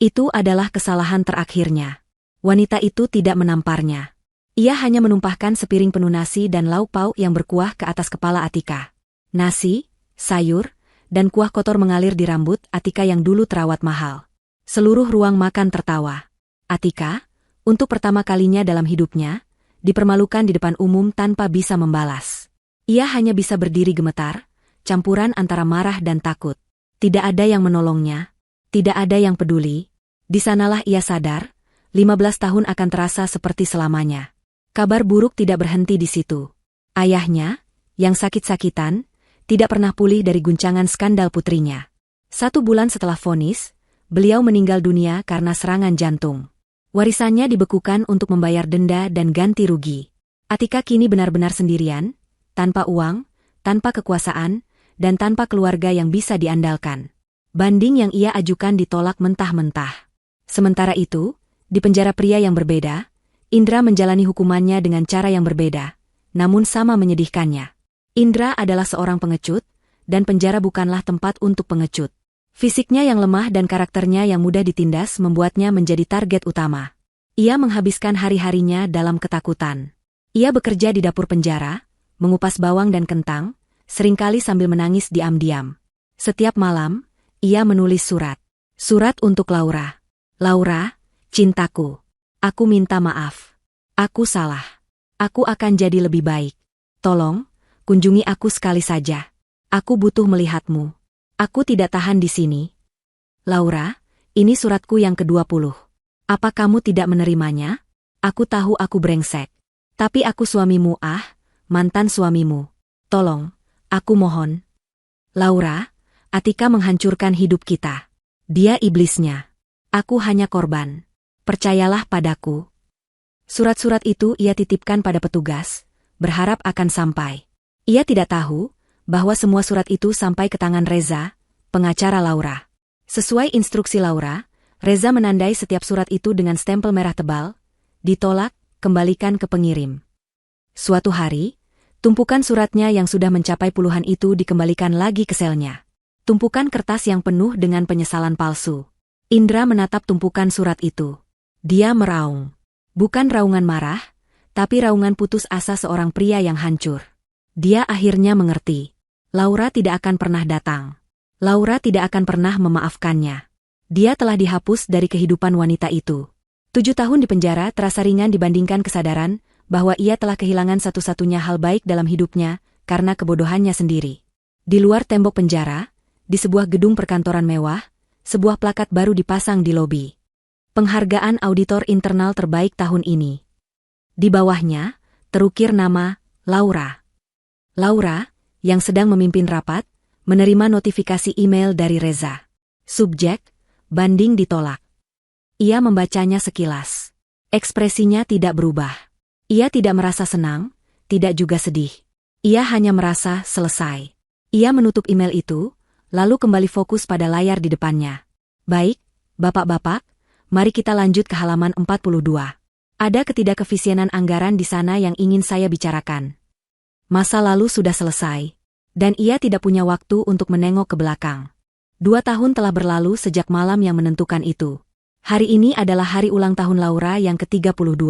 Itu adalah kesalahan terakhirnya. Wanita itu tidak menamparnya. Ia hanya menumpahkan sepiring penuh nasi dan lauk pauk yang berkuah ke atas kepala Atika. Nasi, sayur, dan kuah kotor mengalir di rambut Atika yang dulu terawat mahal. Seluruh ruang makan tertawa. Atika, untuk pertama kalinya dalam hidupnya, dipermalukan di depan umum tanpa bisa membalas. Ia hanya bisa berdiri gemetar, campuran antara marah dan takut. Tidak ada yang menolongnya, tidak ada yang peduli. Di sanalah ia sadar, 15 tahun akan terasa seperti selamanya. Kabar buruk tidak berhenti di situ. Ayahnya, yang sakit-sakitan, tidak pernah pulih dari guncangan skandal putrinya. 1 bulan setelah vonis, beliau meninggal dunia karena serangan jantung. Warisannya dibekukan untuk membayar denda dan ganti rugi. Atika kini benar-benar sendirian, tanpa uang, tanpa kekuasaan, dan tanpa keluarga yang bisa diandalkan. Banding yang ia ajukan ditolak mentah-mentah. Sementara itu, di penjara pria yang berbeda, Indra menjalani hukumannya dengan cara yang berbeda, namun sama menyedihkannya. Indra adalah seorang pengecut, dan penjara bukanlah tempat untuk pengecut. Fisiknya yang lemah dan karakternya yang mudah ditindas membuatnya menjadi target utama. Ia menghabiskan hari-harinya dalam ketakutan. Ia bekerja di dapur penjara, mengupas bawang dan kentang, seringkali sambil menangis diam-diam. Setiap malam, ia menulis surat. Surat untuk Laura. "Laura, cintaku. Aku minta maaf. Aku salah. Aku akan jadi lebih baik. Tolong, kunjungi aku sekali saja. Aku butuh melihatmu. Aku tidak tahan di sini. Laura, ini suratku yang ke-20. Apa kamu tidak menerimanya? Aku tahu aku brengsek. Tapi aku suamimu mantan suamimu. Tolong, aku mohon." "Laura, Atika menghancurkan hidup kita. Dia iblisnya. Aku hanya korban. Percayalah padaku." Surat-surat itu ia titipkan pada petugas, berharap akan sampai. Ia tidak tahu bahwa semua surat itu sampai ke tangan Reza, pengacara Laura. Sesuai instruksi Laura, Reza menandai setiap surat itu dengan stempel merah tebal, ditolak, kembalikan ke pengirim. Suatu hari, tumpukan suratnya yang sudah mencapai puluhan itu dikembalikan lagi ke selnya. Tumpukan kertas yang penuh dengan penyesalan palsu. Indra menatap tumpukan surat itu. Dia meraung. Bukan raungan marah, tapi raungan putus asa seorang pria yang hancur. Dia akhirnya mengerti. Laura tidak akan pernah datang. Laura tidak akan pernah memaafkannya. Dia telah dihapus dari kehidupan wanita itu. 7 tahun di penjara terasa ringan dibandingkan kesadaran bahwa ia telah kehilangan satu-satunya hal baik dalam hidupnya karena kebodohannya sendiri. Di luar tembok penjara, di sebuah gedung perkantoran mewah, sebuah plakat baru dipasang di lobi. Penghargaan auditor internal terbaik tahun ini. Di bawahnya, terukir nama Laura. Laura, yang sedang memimpin rapat, menerima notifikasi email dari Reza. Subjek, banding ditolak. Ia membacanya sekilas. Ekspresinya tidak berubah. Ia tidak merasa senang, tidak juga sedih. Ia hanya merasa selesai. Ia menutup email itu, lalu kembali fokus pada layar di depannya. Baik, bapak-bapak, mari kita lanjut ke halaman 42. Ada ketidakkefisienan anggaran di sana yang ingin saya bicarakan. Masa lalu sudah selesai. Dan ia tidak punya waktu untuk menengok ke belakang. 2 tahun telah berlalu sejak malam yang menentukan itu. Hari ini adalah hari ulang tahun Laura yang ke-32.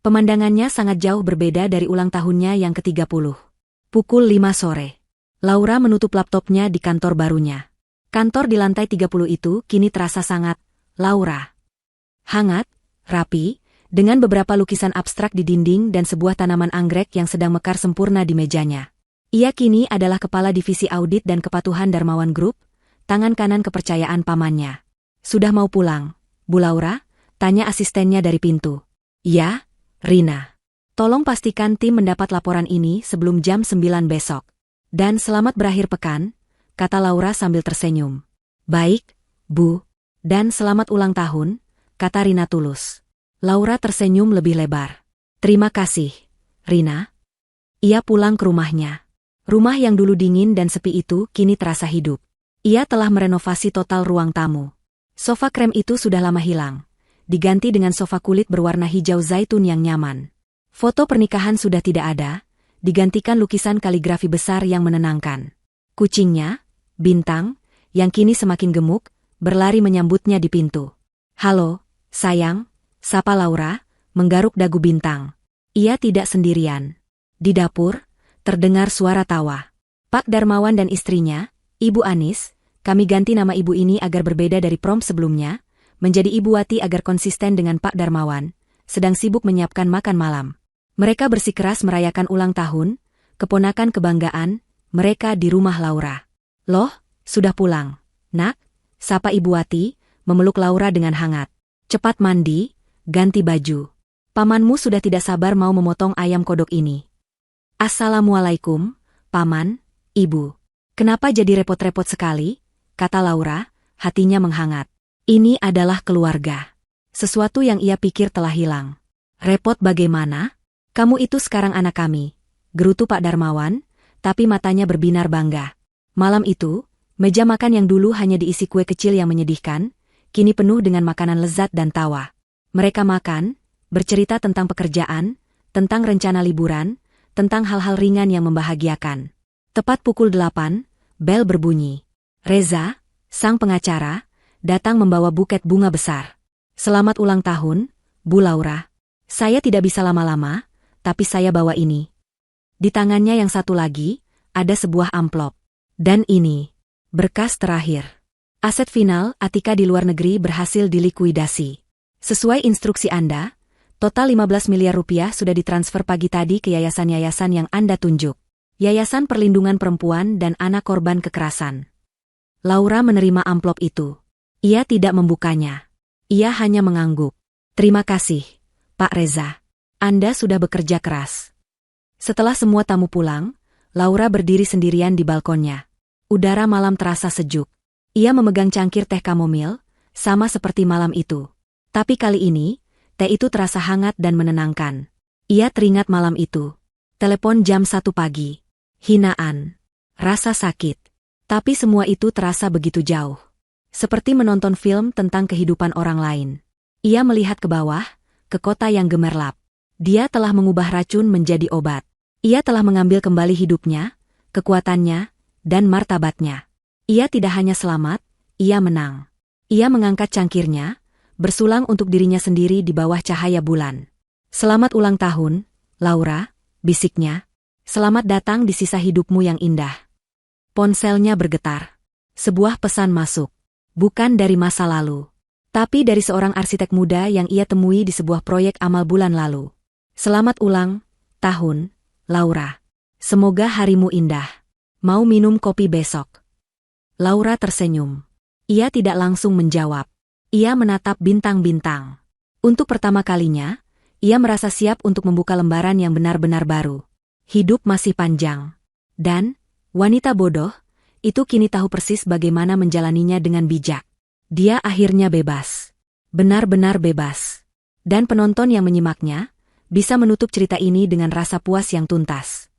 Pemandangannya sangat jauh berbeda dari ulang tahunnya yang ke-30. Pukul 5 sore. Laura menutup laptopnya di kantor barunya. Kantor di lantai 30 itu kini terasa sangat Laura. Hangat, rapi, dengan beberapa lukisan abstrak di dinding dan sebuah tanaman anggrek yang sedang mekar sempurna di mejanya. Ia kini adalah kepala divisi audit dan kepatuhan Darmawan Group, tangan kanan kepercayaan pamannya. Sudah mau pulang, Bu Laura? Tanya asistennya dari pintu. Ya, Rina. Tolong pastikan tim mendapat laporan ini sebelum jam 9 besok. Dan selamat berakhir pekan, kata Laura sambil tersenyum. Baik, Bu. Dan selamat ulang tahun, kata Rina tulus. Laura tersenyum lebih lebar. Terima kasih, Rina. Ia pulang ke rumahnya. Rumah yang dulu dingin dan sepi itu kini terasa hidup. Ia telah merenovasi total ruang tamu. Sofa krem itu sudah lama hilang. Diganti dengan sofa kulit berwarna hijau zaitun yang nyaman. Foto pernikahan sudah tidak ada, digantikan lukisan kaligrafi besar yang menenangkan. Kucingnya, Bintang, yang kini semakin gemuk, berlari menyambutnya di pintu. Halo, sayang, sapa Laura, menggaruk dagu Bintang. Ia tidak sendirian. Di dapur, terdengar suara tawa. Pak Darmawan dan istrinya, Ibu Anis, kami ganti nama ibu ini agar berbeda dari prompt sebelumnya, menjadi Ibu Wati agar konsisten dengan Pak Darmawan, sedang sibuk menyiapkan makan malam. Mereka bersikeras merayakan ulang tahun, keponakan kebanggaan, mereka di rumah Laura. Loh, sudah pulang, Nak? Sapa Ibu Wati, memeluk Laura dengan hangat. Cepat mandi, ganti baju. Pamanmu sudah tidak sabar mau memotong ayam kodok ini. Assalamualaikum, Paman, Ibu. Kenapa jadi repot-repot sekali? Kata Laura, hatinya menghangat. Ini adalah keluarga. Sesuatu yang ia pikir telah hilang. Repot bagaimana? Kamu itu sekarang anak kami, gerutu Pak Darmawan, tapi matanya berbinar bangga. Malam itu, meja makan yang dulu hanya diisi kue kecil yang menyedihkan, kini penuh dengan makanan lezat dan tawa. Mereka makan, bercerita tentang pekerjaan, tentang rencana liburan, tentang hal-hal ringan yang membahagiakan. Tepat pukul 8, bel berbunyi. Reza, sang pengacara, datang membawa buket bunga besar. Selamat ulang tahun, Bu Laura. Saya tidak bisa lama-lama, tapi saya bawa ini. Di tangannya yang satu lagi, ada sebuah amplop. Dan ini, berkas terakhir. Aset final Atika di luar negeri berhasil dilikuidasi. Sesuai instruksi Anda, total 15 miliar rupiah sudah ditransfer pagi tadi ke yayasan-yayasan yang Anda tunjuk. Yayasan Perlindungan Perempuan dan Anak Korban Kekerasan. Laura menerima amplop itu. Ia tidak membukanya. Ia hanya mengangguk. Terima kasih, Pak Reza. Anda sudah bekerja keras. Setelah semua tamu pulang, Laura berdiri sendirian di balkonnya. Udara malam terasa sejuk. Ia memegang cangkir teh kamomil, sama seperti malam itu. Tapi kali ini, teh itu terasa hangat dan menenangkan. Ia teringat malam itu. Telepon jam 1 pagi. Hinaan. Rasa sakit. Tapi semua itu terasa begitu jauh. Seperti menonton film tentang kehidupan orang lain. Ia melihat ke bawah, ke kota yang gemerlap. Dia telah mengubah racun menjadi obat. Ia telah mengambil kembali hidupnya, kekuatannya, dan martabatnya. Ia tidak hanya selamat, ia menang. Ia mengangkat cangkirnya, bersulang untuk dirinya sendiri di bawah cahaya bulan. Selamat ulang tahun, Laura, bisiknya. Selamat datang di sisa hidupmu yang indah. Ponselnya bergetar. Sebuah pesan masuk. Bukan dari masa lalu. Tapi dari seorang arsitek muda yang ia temui di sebuah proyek amal bulan lalu. Selamat ulang tahun, Laura. Semoga harimu indah. Mau minum kopi besok? Laura tersenyum. Ia tidak langsung menjawab. Ia menatap bintang-bintang. Untuk pertama kalinya, ia merasa siap untuk membuka lembaran yang benar-benar baru. Hidup masih panjang. Dan, wanita bodoh, itu kini tahu persis bagaimana menjalaninya dengan bijak. Dia akhirnya bebas. Benar-benar bebas. Dan penonton yang menyimaknya, bisa menutup cerita ini dengan rasa puas yang tuntas.